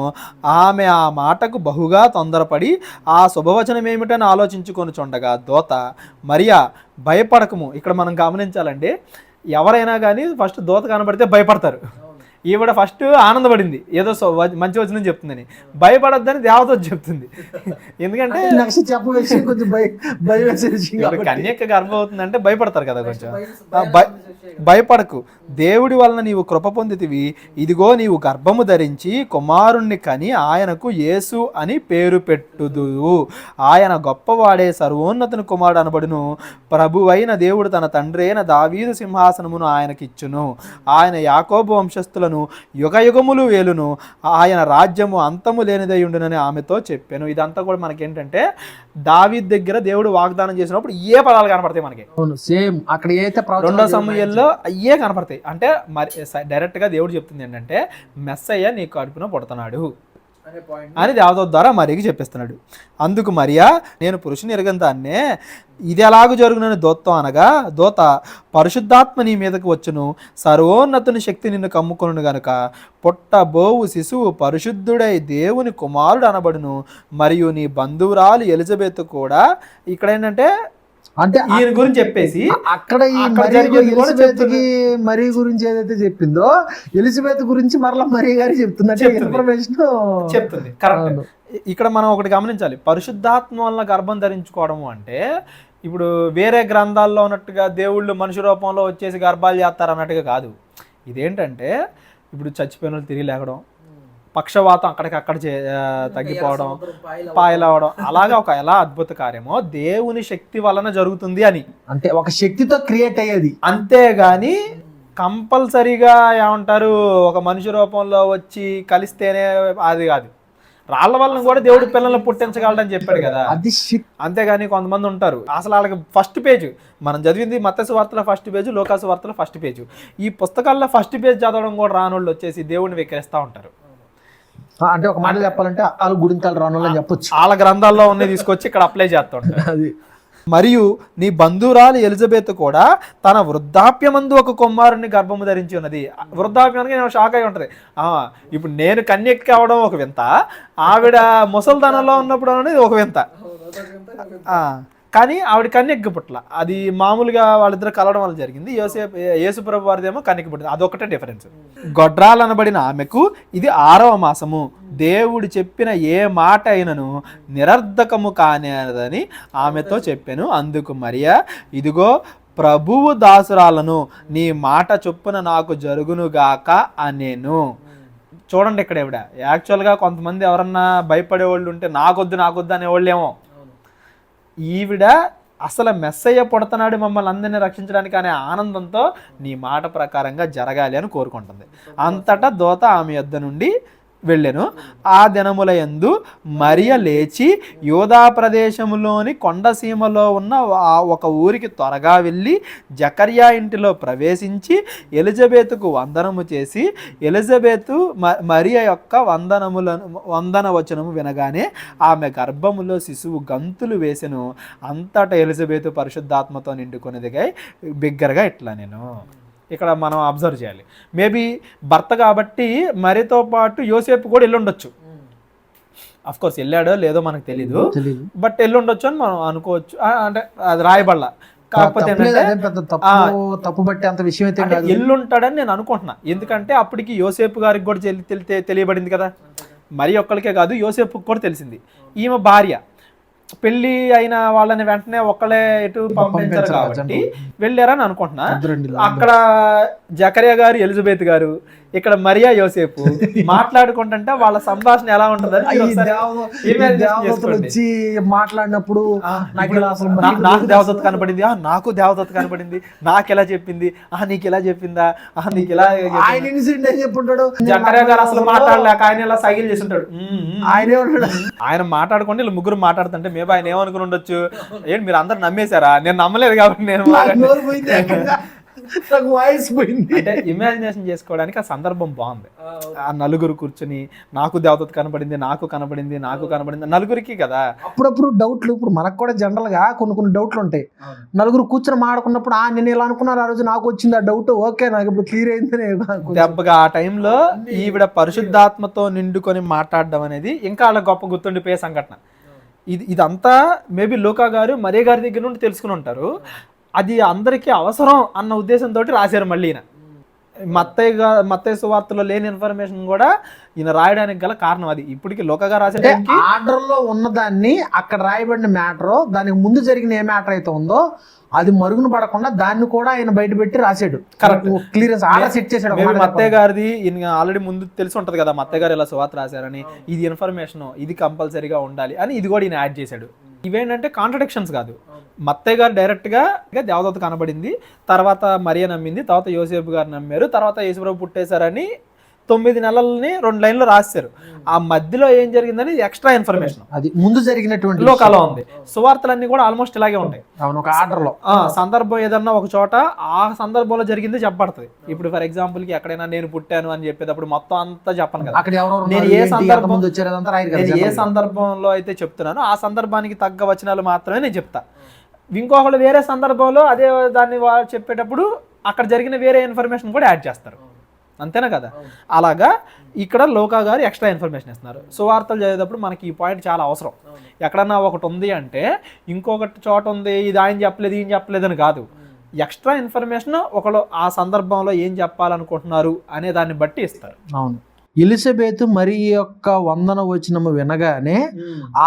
ఆమె ఆ మాటకు బహుగా తొందరపడి ఆ శుభవచనం ఏమిటని ఆలోచించుకొని చుండగా దూత, మరియా భయపడకము. ఇక్కడ మనం గమనించాలండి, ఎవరైనా కానీ ఫస్ట్ దూత కనబడితే భయపడతారు. ఈవిడ ఫస్ట్ ఆనందపడింది, ఏదో మంచి వచనం చెప్తుందని. భయపడొద్దని దేవత చెప్తుంది. ఎందుకంటే కన్యక గర్భం అవుతుందంటే భయపడతారు కదా కొంచెం. భయపడకు, దేవుడి వలన నీవు కృప పొందితివి, ఇదిగో నీవు గర్భము ధరించి కుమారుణ్ణి కని ఆయనకు యేసు అని పేరు పెట్టుదువు. ఆయన గొప్పవాడే, సర్వోన్నతుని కుమారుడు అనబడును. ప్రభువైన దేవుడు తన తండ్రి అయిన దావీదు సింహాసనమును ఆయనకిచ్చును. ఆయన యాకోబు వంశస్థులను యుగయుగములు వేలును. ఆయన రాజ్యము అంతము లేనిదై ఉండునని ఆమెతో చెప్పాను. ఇదంతా కూడా మనకేంటంటే దావీదు దగ్గర దేవుడు వాగ్దానం చేసినప్పుడు ఏ పదాలు కనపడతాయి మనకి. సేమ్ అక్కడ ఏదైతే 2వ సమూయేల్లో అయ్యే కనపడతాయి. అంటే మరి డైరెక్ట్ గా దేవుడు చెప్తుంది ఏంటంటే మెస్సయ్య నీ కడుపున పుడుతున్నాడు అని దేవదూత ద్వారా మరియకి చెప్పిస్తున్నాడు. అందుకు మరియా, నేను పురుషుని ఎరగందాన్నే, ఇది ఎలాగూ జరుగునని దూతతో అనగా, దూత, పరిశుద్ధాత్మ నీ మీదకు వచ్చును, సర్వోన్నతుని శక్తి నిన్ను కమ్ముకొను గనుక పుట్టబోవు శిశువు పరిశుద్ధుడై దేవుని కుమారుడు అనబడును. మరియు నీ బంధువురాలు ఎలిజబెత్ కూడా. ఇక్కడ ఏంటంటే అంటే ఈయన గురించి చెప్పేసి అక్కడ మరీ గురించి ఏదైతే చెప్పిందో ఎలిజబెత్ గురించి మరలా మరీ గారి చెప్తుంది. కరెక్ట్. ఇక్కడ మనం ఒకటి గమనించాలి, పరిశుద్ధాత్మ వలన గర్భం ధరించుకోవడము అంటే ఇప్పుడు వేరే గ్రంథాల్లో ఉన్నట్టుగా దేవుళ్ళు మనుషు రూపంలో వచ్చేసి గర్భాలు చేస్తారు అన్నట్టుగా కాదు. ఇదేంటంటే ఇప్పుడు చచ్చిపోయిన వాళ్ళు తిరిగి లేకడం, పక్షవాతం అక్కడికక్కడ తగ్గిపోవడం, పాయలవడం, అలాగా ఒక ఎలా అద్భుత కార్యమో దేవుని శక్తి వలన జరుగుతుంది అని, అంటే ఒక శక్తితో క్రియేట్ అయ్యేది. అంతేగాని కంపల్సరీగా ఏమంటారు ఒక మనిషి రూపంలో వచ్చి కలిస్తేనే అది కాదు. రాళ్ల వలన కూడా దేవుడి పిల్లల్ని పుట్టించగలడని చెప్పాడు కదా. అంతేగాని కొంతమంది ఉంటారు అసలు వాళ్ళకి ఫస్ట్ పేజ్ మనం చదివింది మత్తయి వార్తల ఫస్ట్ పేజ్, లూకాసు వార్తల ఫస్ట్ పేజ్, ఈ పుస్తకాల్లో ఫస్ట్ పేజ్ చదవడం కూడా రానోళ్ళు వచ్చేసి దేవుడిని విక్రిస్తూ ఉంటారు. అంటే ఒక మాట చెప్పాలంటే వాళ్ళు గుడింతాలు రానోళ్ళని చెప్పొచ్చు, వాళ్ళ గ్రంథాల్లో ఉన్నాయి తీసుకొచ్చి ఇక్కడ అప్లై చేస్తుంటారు. అది మరియు నీ బంధువురాలు ఎలిజబెత్ కూడా తన వృద్ధాప్యమందు ఒక కుమారుని గర్భము ధరించి ఉన్నది. వృద్ధాప్యానికి నేను షాక్ అయి ఉంటుంది. ఇప్పుడు నేను కన్యక కావడం ఒక వింత, ఆవిడ ముసల్దనంలో ఉన్నప్పుడు అనేది ఒక వింత. కానీ ఆవిడ కన్యక పుట్ల, అది మామూలుగా వాళ్ళిద్దరు కలవడం వల్ల జరిగింది. యేసుప్రభు వారిదేమో కన్యక పుట్టింది, అదొకటే డిఫరెన్స్. గొడ్రాలనబడిన ఆమెకు ఇది 6వ మాసము, దేవుడు చెప్పిన ఏ మాట అయినను నిరర్ధకము కానేదని ఆమెతో చెప్పాను. అందుకు మరియా, ఇదిగో ప్రభువు దాసురాలను, నీ మాట చొప్పున నాకు జరుగునుగాక అనేను. చూడండి ఇక్కడ ఈవిడ యాక్చువల్గా కొంతమంది ఎవరన్నా భయపడేవాళ్ళు ఉంటే నాకొద్దు అనేవాళ్ళేమో, ఈవిడ అసలు మెస్సయ్య పుడతనాడు మమ్మల్ని అందరినీ రక్షించడానికి అనే ఆనందంతో నీ మాట ప్రకారంగా జరగాలి అని కోరుకుంటుంది. అంతటా దూత ఆమె యొద్ద నుండి వెళ్ళెను. ఆ దినముల యందు మరియ లేచి యూదా ప్రదేశములోని కొండసీమలో ఉన్న ఒక ఊరికి త్వరగా వెళ్ళి జకర్యా ఇంటిలో ప్రవేశించి ఎలిజబెతుకు వందనము చేసి, ఎలిజబెతు మరియ యొక్క వందన వచనము వినగానే ఆమె గర్భములో శిశువు గంతులు వేసెను. అంతటా ఎలిజబెతు పరిశుద్ధాత్మతో నిండుకొనిదిగా బిగ్గరగా ఇట్లా నేను ఇక్కడ మనం అబ్జర్వ్ చేయాలి. మేబీ భర్త కాబట్టి మరితో పాటు యోసేపు కూడా వెళ్ళుండొచ్చు. అఫ్ కోర్స్ వెళ్ళాడో లేదో మనకు తెలీదు, బట్ వెళ్ళుండొచ్చు అని మనం అనుకోవచ్చు. అంటే అది రాయబడలా. కాకపోతే తప్పు బట్టి అంత విషయం అయితే ఎల్లుంటాడని నేను అనుకుంటున్నా. ఎందుకంటే అప్పటికి యోసేపు గారికి కూడా తెలియబడింది కదా. మరి ఒక్కరికే కాదు, యోసేపుకి కూడా తెలిసింది. ఈమె భార్య పెళ్లి అయిన వాళ్ళని వెంటనే ఒక్కలే ఎటు పంపించారు కాబట్టి వెళ్ళారని అనుకుంటున్నా. అక్కడ జకర్యా గారు, ఎలిజబెత్ గారు, ఇక్కడ మరియా యోసేపు మాట్లాడుకుంటుంటే వాళ్ళ సంభాషణ ఎలా ఉంటుందని వచ్చి మాట్లాడినప్పుడు నాకు దేవదత్త కనపడింది, నాకు దేవదత్త కనపడింది, నాకు ఎలా చెప్పింది, నీకు ఎలా చెప్పిందా, నీకు ఎలా చెప్పుంటాడు. జకర్యా గారు అసలు మాట్లాడలేక ఆయన ఇలా సైకిల్ చేస్తుంటాడు. ఆయన మాట్లాడుకుంటే వీళ్ళు ముగ్గురు మాట్లాడుతుంటే మేబీ ఆయన ఏమనుకుని ఉండొచ్చు, ఏంటి మీరు అందరు నమ్మేశారా, నేను నమ్మలేదు కాబట్టి నేను వాయిస్ పోయింది. అంటే ఇమాజినేషన్ చేసుకోవడానికి ఆ సందర్భం బాగుంది. ఆ నలుగురు కూర్చుని నాకు దేవదత్త కనపడింది, నాకు కనపడింది, నాకు కనపడింది, నలుగురికి కదా. అప్పుడప్పుడు డౌట్లు, ఇప్పుడు మనకు కూడా జనరల్ గా కొన్ని డౌట్లు ఉంటాయి. నలుగురు కూర్చొని మాట్లాడుకున్నప్పుడు నేను ఇలా అనుకున్నాను, ఆ రోజు నాకు వచ్చింది ఆ డౌట్, ఓకే నాకు ఇప్పుడు క్లియర్ అయింది. దెబ్బగా ఆ టైంలో ఈవిడ పరిశుద్ధాత్మతో నిండుకొని మాట్లాడడం అనేది ఇంకా అలా గొప్ప గుర్తుండిపోయే సంఘటన. ఇదంతా మేబీ లూకా గారు మరియ గారి దగ్గర నుండి తెలుసుకుని ఉంటారు. అది అందరికీ అవసరం అన్న ఉద్దేశంతో రాశారు. మళ్ళీ ఈయన మత్తయి సువార్తలో లేని ఇన్ఫర్మేషన్ కూడా ఈయన రాయడానికి గల కారణం అది. ఇప్పటికి లూకా గారు రాసే ఆర్డర్ లో ఉన్నదాన్ని అక్కడ రాయబడిన మ్యాటర్, దానికి ముందు జరిగిన ఏ మ్యాటర్ అయితే ఉందో అది మరుగున పడకుండా దాన్ని కూడా ఆయన బయట పెట్టి రాశాడు. కరెక్ట్, క్లియరెన్స్ ఆర్డర్ సెట్ చేశాడు. మత్తయ్య గారిది ఈయన ఆల్రెడీ ముందు తెలిసి ఉంటది కదా, మత్తయ్య గారు ఇలా సువార్త రాశారని, ఇది ఇన్ఫర్మేషన్, ఇది కంపల్సరీగా ఉండాలి అని ఇది కూడా ఈయన యాడ్ చేశాడు. ఇవేంటంటే కాంట్రడిక్షన్స్ కాదు. మత్తయ్య గారు డైరెక్ట్గా దేవదత్త కనబడింది, తర్వాత మరియ నమ్మింది, తర్వాత యోసేపు గారు నమ్మారు, తర్వాత యేసుప్రభు పుట్టేశారని 9 నెలల్ని 2 లైన్లు రాశారు. ఆ మధ్యలో ఏం జరిగిందని ఎక్స్ట్రా ఇన్ఫర్మేషన్ అది ముందు జరిగినటువంటి లోకాలో ఉంది. సువార్తలన్నీ కూడా ఆల్మోస్ట్ ఇలాగే ఉంటాయి. ఒక ఆర్డర్ లో సందర్భం ఏదన్నా ఒక చోట ఆ సందర్భంలో జరిగింది చెప్పబడుతుంది. ఇప్పుడు ఫర్ ఎగ్జాంపుల్ కి ఎక్కడైనా నేను పుట్టాను అని చెప్పేటప్పుడు మొత్తం అంతా చెప్పను కదా. నేను ఏ సందర్భంలో అయితే చెప్తున్నానో ఆ సందర్భానికి తగ్గ వచనాలు మాత్రమే నేను చెప్తా. ఇంకొకళ్ళు వేరే సందర్భంలో అదే దాన్ని చెప్పేటప్పుడు అక్కడ జరిగిన వేరే ఇన్ఫర్మేషన్ కూడా యాడ్ చేస్తారు. అంతేనా కదా. అలాగా ఇక్కడ లూకా గారు ఎక్స్ట్రా ఇన్ఫర్మేషన్ ఇస్తున్నారు. సువార్తలు చదివేటప్పుడు మనకి ఈ పాయింట్ చాలా అవసరం. ఎక్కడన్నా ఒకటి ఉంది అంటే ఇంకొకటి చోట ఉంది, ఇది ఆయన చెప్పలేదు ఈయన చెప్పలేదు అని కాదు. ఎక్స్ట్రా ఇన్ఫర్మేషన్ ఒకళ్ళు ఆ సందర్భంలో ఏం చెప్పాలనుకుంటున్నారు అనే దాన్ని బట్టి ఇస్తారు. అవును. ఎలిజబెతు మరి యొక్క వందన వచనము వినగానే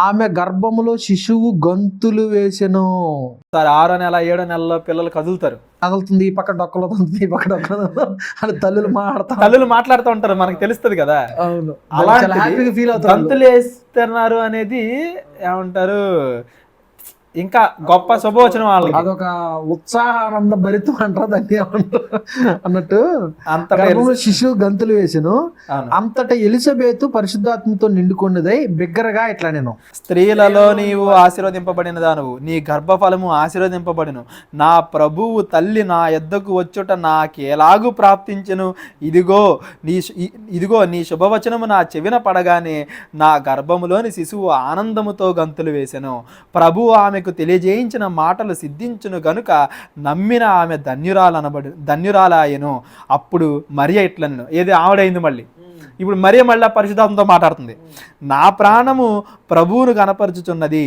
ఆమె గర్భములో శిశువు గంతులు వేసెను. 6వ నెల 7వ నెలలో పిల్లలు కదులుతుంది, ఈ పక్క డొక్కలో ఈ పక్క డొక్కలో అని తల్లులు మాట్లాడుతూ ఉంటారు, మనకు తెలుస్తుంది కదా. అవును, అలా హ్యాపీగా ఫీల్ అవుతారు. గంతులు వేస్తున్నారు అనేది ఏమంటారు, ఇంకా గొప్ప శుభవచనం వాళ్ళకి. అదొక ఉత్సాహానంద భరితం అంటారు దాన్ని అన్నట్టు. శిశువు గంతులు వేసెను, అంతటా ఎలిజబెతు పరిశుద్ధాత్మతో నిండుకున్నదై బిగ్గరగా ఇట్లా నేను, స్త్రీలలో నీవు ఆశీర్వదింపబడిన దానవు, నీ గర్భఫలము ఆశీర్వదింపబడిను, నా ప్రభువు తల్లి నా యొద్దకు వచ్చుట నాకెలాగూ ప్రాప్తించెను, ఇదిగో నీ శుభవచనము నా చెవిన పడగానే నా గర్భములోని శిశువు ఆనందముతో గంతులు వేసెను, ప్రభువు ఆమె తెలియజేయించిన మాటలు సిద్ధించును గనుక నమ్మిన ఆమె ధన్యురాలాయను. అప్పుడు మరియ ఇట్లను, ఏది ఆవిడైంది మళ్ళీ. ఇప్పుడు మరియ మళ్ళీ పరిశుద్ధాత్మతో మాట్లాడుతుంది. నా ప్రాణము ప్రభువును కనపరుచుచున్నది,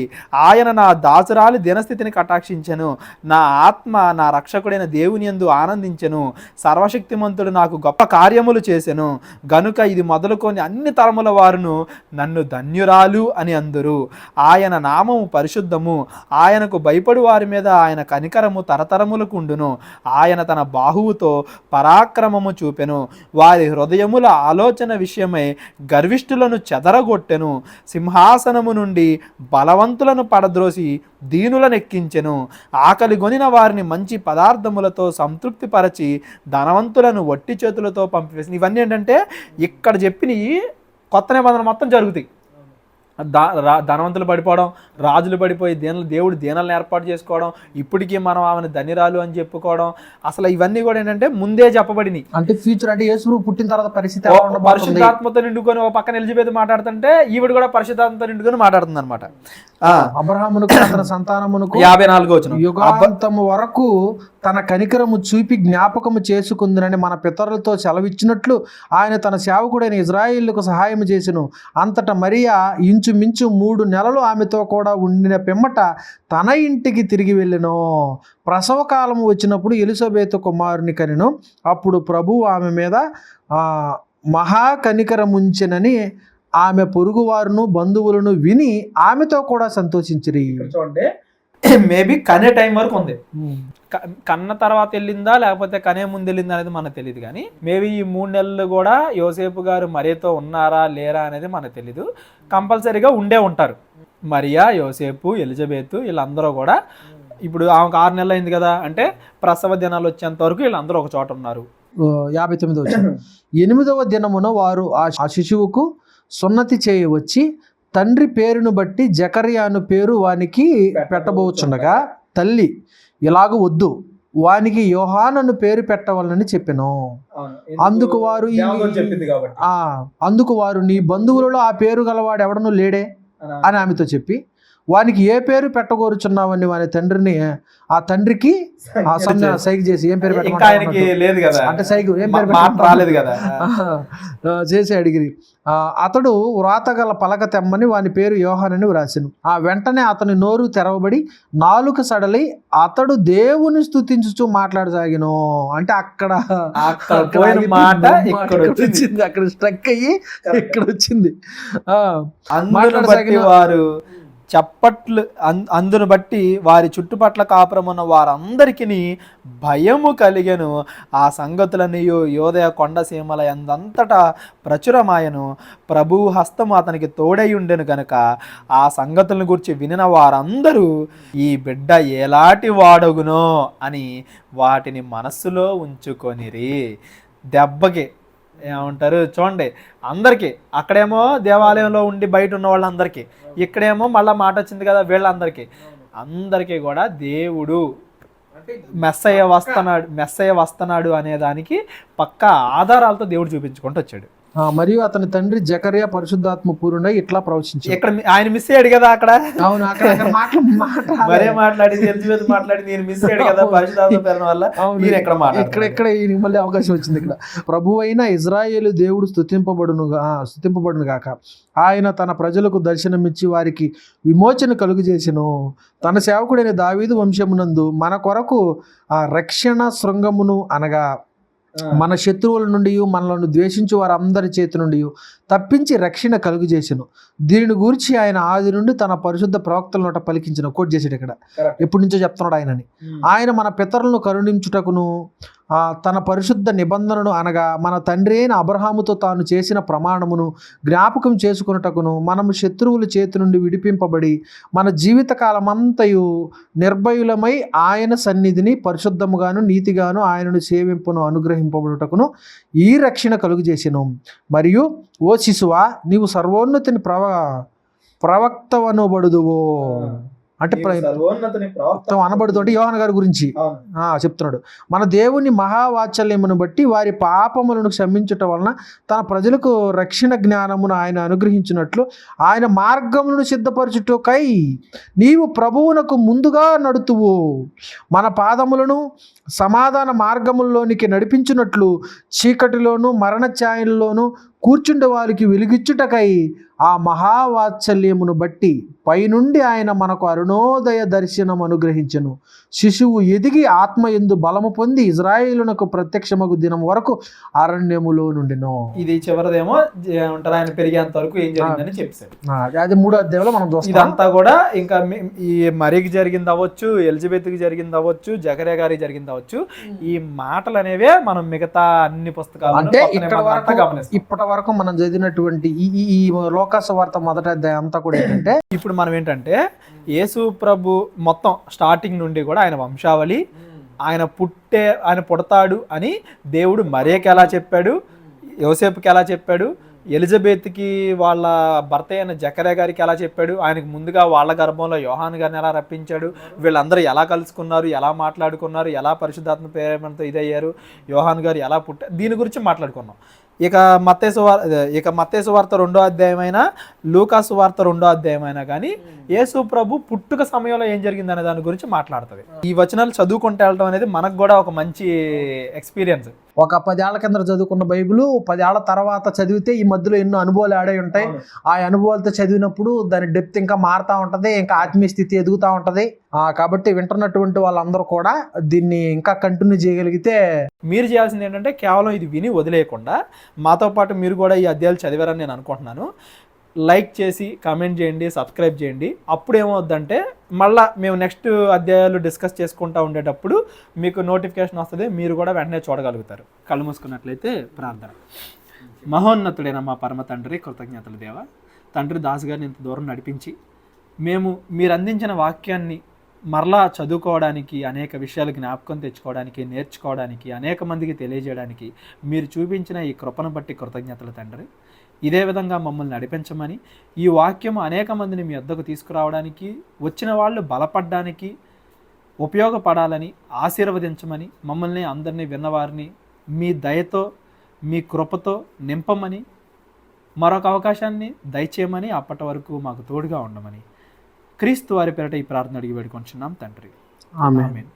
ఆయన నా దాసురాలి దినస్థితిని కటాక్షించెను, నా ఆత్మ నా రక్షకుడైన దేవుని యందు ఆనందించెను, సర్వశక్తిమంతుడు నాకు గొప్ప కార్యములు చేసెను గనుక ఇది మొదలుకొని అన్ని తరముల వారును నన్ను ధన్యురాలు అని అందురు. ఆయన నామము పరిశుద్ధము, ఆయనకు భయపడు వారి మీద ఆయన కనికరము తరతరములకు ఉండును, ఆయన తన బాహువుతో పరాక్రమము చూపెను, వారి హృదయముల ఆలోచన విషయమై గర్విష్ఠులను చెదరగొట్టెను, సింహాసనము నుండి బలవంతులను పడద్రోసి దీనులను ఎక్కించెను, ఆకలి గొనిన వారిని మంచి పదార్థములతో సంతృప్తిపరచి ధనవంతులను వట్టి చేతులతో పంపివేసి. ఇవన్నీ ఏంటంటే ఇక్కడ చెప్పినవి కొత్త నిబంధన మొత్తం జరుగుతాయి. ధనవంతులు పడిపోవడం, రాజులు పడిపోయి దేవుడు దీనాలను ఏర్పాటు చేసుకోవడం, ఇప్పటికీ మనం ఆమెను ధనిరాలు అని చెప్పుకోవడం, అసలు ఇవన్నీ కూడా ఏంటంటే ముందే చెప్పబడినాయి. అంటే ఫ్యూచర్ అంటే యేసు పుట్టిన తర్వాత పరిస్థితి పరిశుద్ధాత్మతో నిండుకొని ఒక పక్కన ఎలిజబెత్ మాట్లాడుతుంటే ఈవిడ కూడా పరిశుద్ధాత్మతో నిండుకొని మాట్లాడుతుంది అనమాట. అబ్రహామునకు అతని సంతానమునకు 54వ వచనం, యుగాంతము వరకు తన కనికరము చూపి జ్ఞాపకము చేసుకుందునని మన పితరులతో సెలవిచ్చినట్లు ఆయన తన సేవకుడైన ఇజ్రాయేలుకు సహాయం చేసెను. అంతటా మరియా ఇంచుమించు 3 నెలలు ఆమెతో కూడా ఉండిన పిమ్మట తన ఇంటికి తిరిగి వెళ్ళెను. ప్రసవ కాలము వచ్చినప్పుడు ఎలిజబెతు కుమారుని కనెను. అప్పుడు ప్రభువు ఆమె మీద మహా కనికరముంచెనని ఆమె పొరుగువారును బంధువులను విని ఆమెతో కూడా సంతోషించిరి. చూడండి, మేబీ కనే టైం వరకు ఉంది. కన్న తర్వాత వెళ్ళిందా లేకపోతే కనే ముందు వెళ్ళిందా అనేది మనకు తెలియదు, కానీ మేబీ ఈ 3 నెలలు కూడా యోసేపు గారు మరియతో ఉన్నారా లేరా అనేది మనకు తెలీదు. కంపల్సరీగా ఉండే ఉంటారు. మరియా, యోసేపు, ఎలిజబెత్ వీళ్ళందరూ కూడా ఇప్పుడు ఆమెకు 6 నెలలు అయింది కదా, అంటే ప్రసవ దినాలు వచ్చేంత వరకు వీళ్ళందరూ ఒక చోట ఉన్నారు. 59వ వచనం, 8వ దినమున వారు ఆ శిశువుకు సున్నతి చేయవచ్చి తండ్రి పేరును బట్టి జకర్యాను పేరు వానికి పెట్టబోచుండగా తల్లి ఇలాగ వద్దు, వానికి యోహానను పేరు పెట్టవాలని చెప్పెను. అందుకు వారు నీ బంధువులలో ఆ పేరు గలవాడు ఎవడనూ లేడే అని ఆమెతో చెప్పి వానికి ఏ పేరు పెట్టగోరుచున్నావని వాని తండ్రిని ఆ తండ్రికి సైగ చేసి ఏం పేరు లేదు కదా అంటే సైగ ఏం పేరు రాలేదు కదా చేసి అడిగిరి. అతడు వ్రాతగల పలక తెమ్మని వాని పేరు యోహానని వ్రాసెను. ఆ వెంటనే అతని నోరు తెరవబడి నాలుక సడలి అతడు దేవుని స్తుతించుచూ మాట్లాడసాగిను. అంటే అక్కడ వచ్చింది, అక్కడ స్ట్రక్ అయ్యి ఇక్కడ వచ్చింది. మాట్లాడసాగిన వారు చప్పట్లు అందును బట్టి వారి చుట్టుపట్ల కాపురమున్న వారందరికీ భయము కలిగెను. ఆ సంగతులన్నీ యోదయ కొండసీమల ఎందంతటా ప్రచురమాయను. ప్రభువు హస్తము అతనికి తోడై ఉండెను గనుక ఆ సంగతులను గురించి వినిన వారందరూ ఈ బిడ్డ ఎలాంటి వాడగునో అని వాటిని మనస్సులో ఉంచుకొనిరి. దెబ్బకి ఏమంటారు చూడండి, అందరికీ అక్కడేమో దేవాలయంలో ఉండి బయట ఉన్న వాళ్ళందరికీ, ఇక్కడేమో మళ్ళీ మాట వచ్చింది కదా అందరికీ కూడా దేవుడు మెస్సయ్య వస్తున్నాడు అనే దానికి పక్కా ఆధారాలతో దేవుడు చూపించుకుంటూ వచ్చాడు. మరియు అతని తండ్రి జకర్యా పరిశుద్ధాత్మ పూర్ణుడై ఇట్లా ప్రవచించాడు. ఇక్కడ ఆయన మిస్ అయ్యాడు కదా అక్కడ. అవును, మరే మాట్లాడి నేను మిస్ అయ్యాడు కదా పరిశుద్ధాత్మ పేరు వల్ల. ఇక్కడ మళ్ళీ అవకాశం వచ్చింది. ఇక్కడ ప్రభు అయిన ఇజ్రాయేలు దేవుడు స్తుతింపబడును గాక. ఆయన తన ప్రజలకు దర్శనమిచ్చి వారికి విమోచన కలుగు చేసెను. తన సేవకుడైన దావీదు వంశమునందు మన కొరకు ఆ రక్షణ శృంగమును అనగా మన శత్రువుల నుండి మనలను ద్వేషించు వారందరి చేతి నుండి తప్పించి రక్షణ కలుగు చేసెను. దీనిని గురించి ఆయన ఆది నుండి తన పరిశుద్ధ ప్రవక్తల నోట పలికించిన కోట్ చేసాడు. ఇక్కడ ఎప్పటి నుంచో చెప్తున్నాడు ఆయనని. ఆయన మన పితరులను కరుణించుటకును తన పరిశుద్ధ నిబంధనను అనగా మన తండ్రి అయిన అబ్రహాముతో తాను చేసిన ప్రమాణమును జ్ఞాపకం చేసుకున్నటకును మనము శత్రువుల చేతి నుండి విడిపింపబడి మన జీవితకాలమంతయు నిర్భయులమై ఆయన సన్నిధిని పరిశుద్ధముగాను నీతిగాను ఆయనను సేవింపును అనుగ్రహింపబడుటకును ఈ రక్షణ కలుగు చేసెను. మరియు ఓ శిశువా, నీవు సర్వోన్నతిని ప్రవక్తవనబడుదువో అంటే అనబడుతోటి యోహాను గారి గురించి చెప్తున్నాడు. మన దేవుని మహావాత్సల్యమును బట్టి వారి పాపములను క్షమించుట వలన తన ప్రజలకు రక్షణ జ్ఞానమును ఆయన అనుగ్రహించినట్లు ఆయన మార్గములను సిద్ధపరచుటకై నీవు ప్రభువునకు ముందుగా నడుతువు. మన పాదములను సమాధాన మార్గముల్లోనికి నడిపించున్నట్లు చీకటిలోను మరణ ఛాయల్లోనూ కూర్చుండే వారికి వెలుగిచ్చుటకై ఆ మహావాత్సల్యమును బట్టి పైనుండి ఆయన మనకు అరుణోదయ దర్శనం అనుగ్రహించెను. శిశువు ఎదిగి ఆత్మయందు బలము పొంది ఇజ్రాయేలునకు ప్రత్యక్షమగు దినం వరకు అరణ్యములో నుండిను. ఇది చివరిదేమో ఆయన పెరిగేంత వరకు ఏం జరిగిందని చెప్పారు. అది 3వ అధ్యాయంలో మనం చూస్తాం. ఇదంతా కూడా ఇంకా ఈ మరీకి జరిగింది అవ్వచ్చు, ఎలిజబెత్కి జరిగింది అవ్వచ్చు, జకర్యా గారికి జరిగింది అవ్వచ్చు. ఈ మాటలు అనేవే మనం మిగతా అన్ని పుస్తకాలు అంటే ఇప్పటి వరకు మనం చదివినటువంటి ఈ లోకాసు వార్త మొదటి అధ్యాయం అంతా కూడా ఏంటంటే ఇప్పుడు మనం ఏంటంటే యేసు ప్రభు మొత్తం స్టార్టింగ్ నుండి కూడా ఆయన వంశావళి, ఆయన పుడతాడు అని దేవుడు మరియకి ఎలా చెప్పాడు, యోసేపుకి ఎలా చెప్పాడు, ఎలిజబెత్కి వాళ్ళ భర్త అయిన జకర్యా గారికి ఎలా చెప్పాడు, ఆయనకు ముందుగా వాళ్ళ గర్భంలో యోహాను గారిని ఎలా రప్పించాడు, వీళ్ళందరూ ఎలా కలుసుకున్నారు, ఎలా మాట్లాడుకున్నారు, ఎలా పరిశుద్ధాత్మ ప్రేరణతో ఇదయ్యారు, యోహాను గారు ఎలా పుట్టారు, దీని గురించి మాట్లాడుకున్నాం. ఇక మత్తయి సువార్త 2వ అధ్యాయమైనా లూకా సువార్త 2వ అధ్యాయమైనా కానీ యేసు ప్రభు పుట్టుక సమయంలో ఏం జరిగింది అనే దాని గురించి మాట్లాడుతుంది. ఈ వచనాలు చదువుకుంటూ వెళ్ళడం అనేది మనకు కూడా ఒక మంచి ఎక్స్పీరియన్స్. ఒక 10 ఏళ్ల కింద చదువుకున్న బైబిల్ 10 ఏళ్ల తర్వాత చదివితే ఈ మధ్యలో ఎన్నో అనుభవాలు ఆడై ఉంటాయి. ఆ అనుభవాలతో చదివినప్పుడు దాని డెప్త్ ఇంకా మారుతూ ఉంటుంది, ఇంకా ఆత్మీయ స్థితి ఎదుగుతూ ఉంటుంది. కాబట్టి వింటున్నటువంటి వాళ్ళందరూ కూడా దీన్ని ఇంకా కంటిన్యూ చేయగలిగితే, మీరు చేయాల్సింది ఏంటంటే కేవలం ఇది విని వదిలేయకుండా మాతో పాటు మీరు కూడా ఈ అధ్యాయాలు చదివారని నేను అనుకుంటున్నాను. లైక్ చేసి కామెంట్ చేయండి, సబ్స్క్రైబ్ చేయండి. అప్పుడు ఏమవుద్దంటే మళ్ళీ మేము నెక్స్ట్ అధ్యాయాలు డిస్కస్ చేసుకుంటూ ఉండేటప్పుడు మీకు నోటిఫికేషన్ వస్తుంది, మీరు కూడా వెంటనే చూడగలుగుతారు. కళ్ళు మూసుకున్నట్లయితే ప్రార్థన. మహోన్నతుడైన మా పరమ తండ్రి, కృతజ్ఞతలు దేవా. తండ్రి, దాసు గారిని ఇంత దూరం నడిపించి మేము మీరు అందించిన వాక్యాన్ని మరలా చదువుకోవడానికి, అనేక విషయాలు జ్ఞాపకం తెచ్చుకోవడానికి, నేర్చుకోవడానికి, అనేక మందికి తెలియజేయడానికి మీరు చూపించిన ఈ కృపను బట్టి కృతజ్ఞతలు తండ్రి. ఇదే విధంగా మమ్మల్ని నడిపించమని, ఈ వాక్యము అనేక మందిని మీ వద్దకు తీసుకురావడానికి, వచ్చిన వాళ్ళు బలపడడానికి ఉపయోగపడాలని ఆశీర్వదించమని, మమ్మల్ని అందరినీ విన్నవారిని మీ దయతో మీ కృపతో నింపమని, మరొక అవకాశాన్ని దయచేయమని, అప్పటి వరకు మాకు తోడుగా ఉండమని క్రీస్తు వారి పేరిట ఈ ప్రార్థన అడిగి వేడుకొంచున్నాం తండ్రి. ఆమేన్.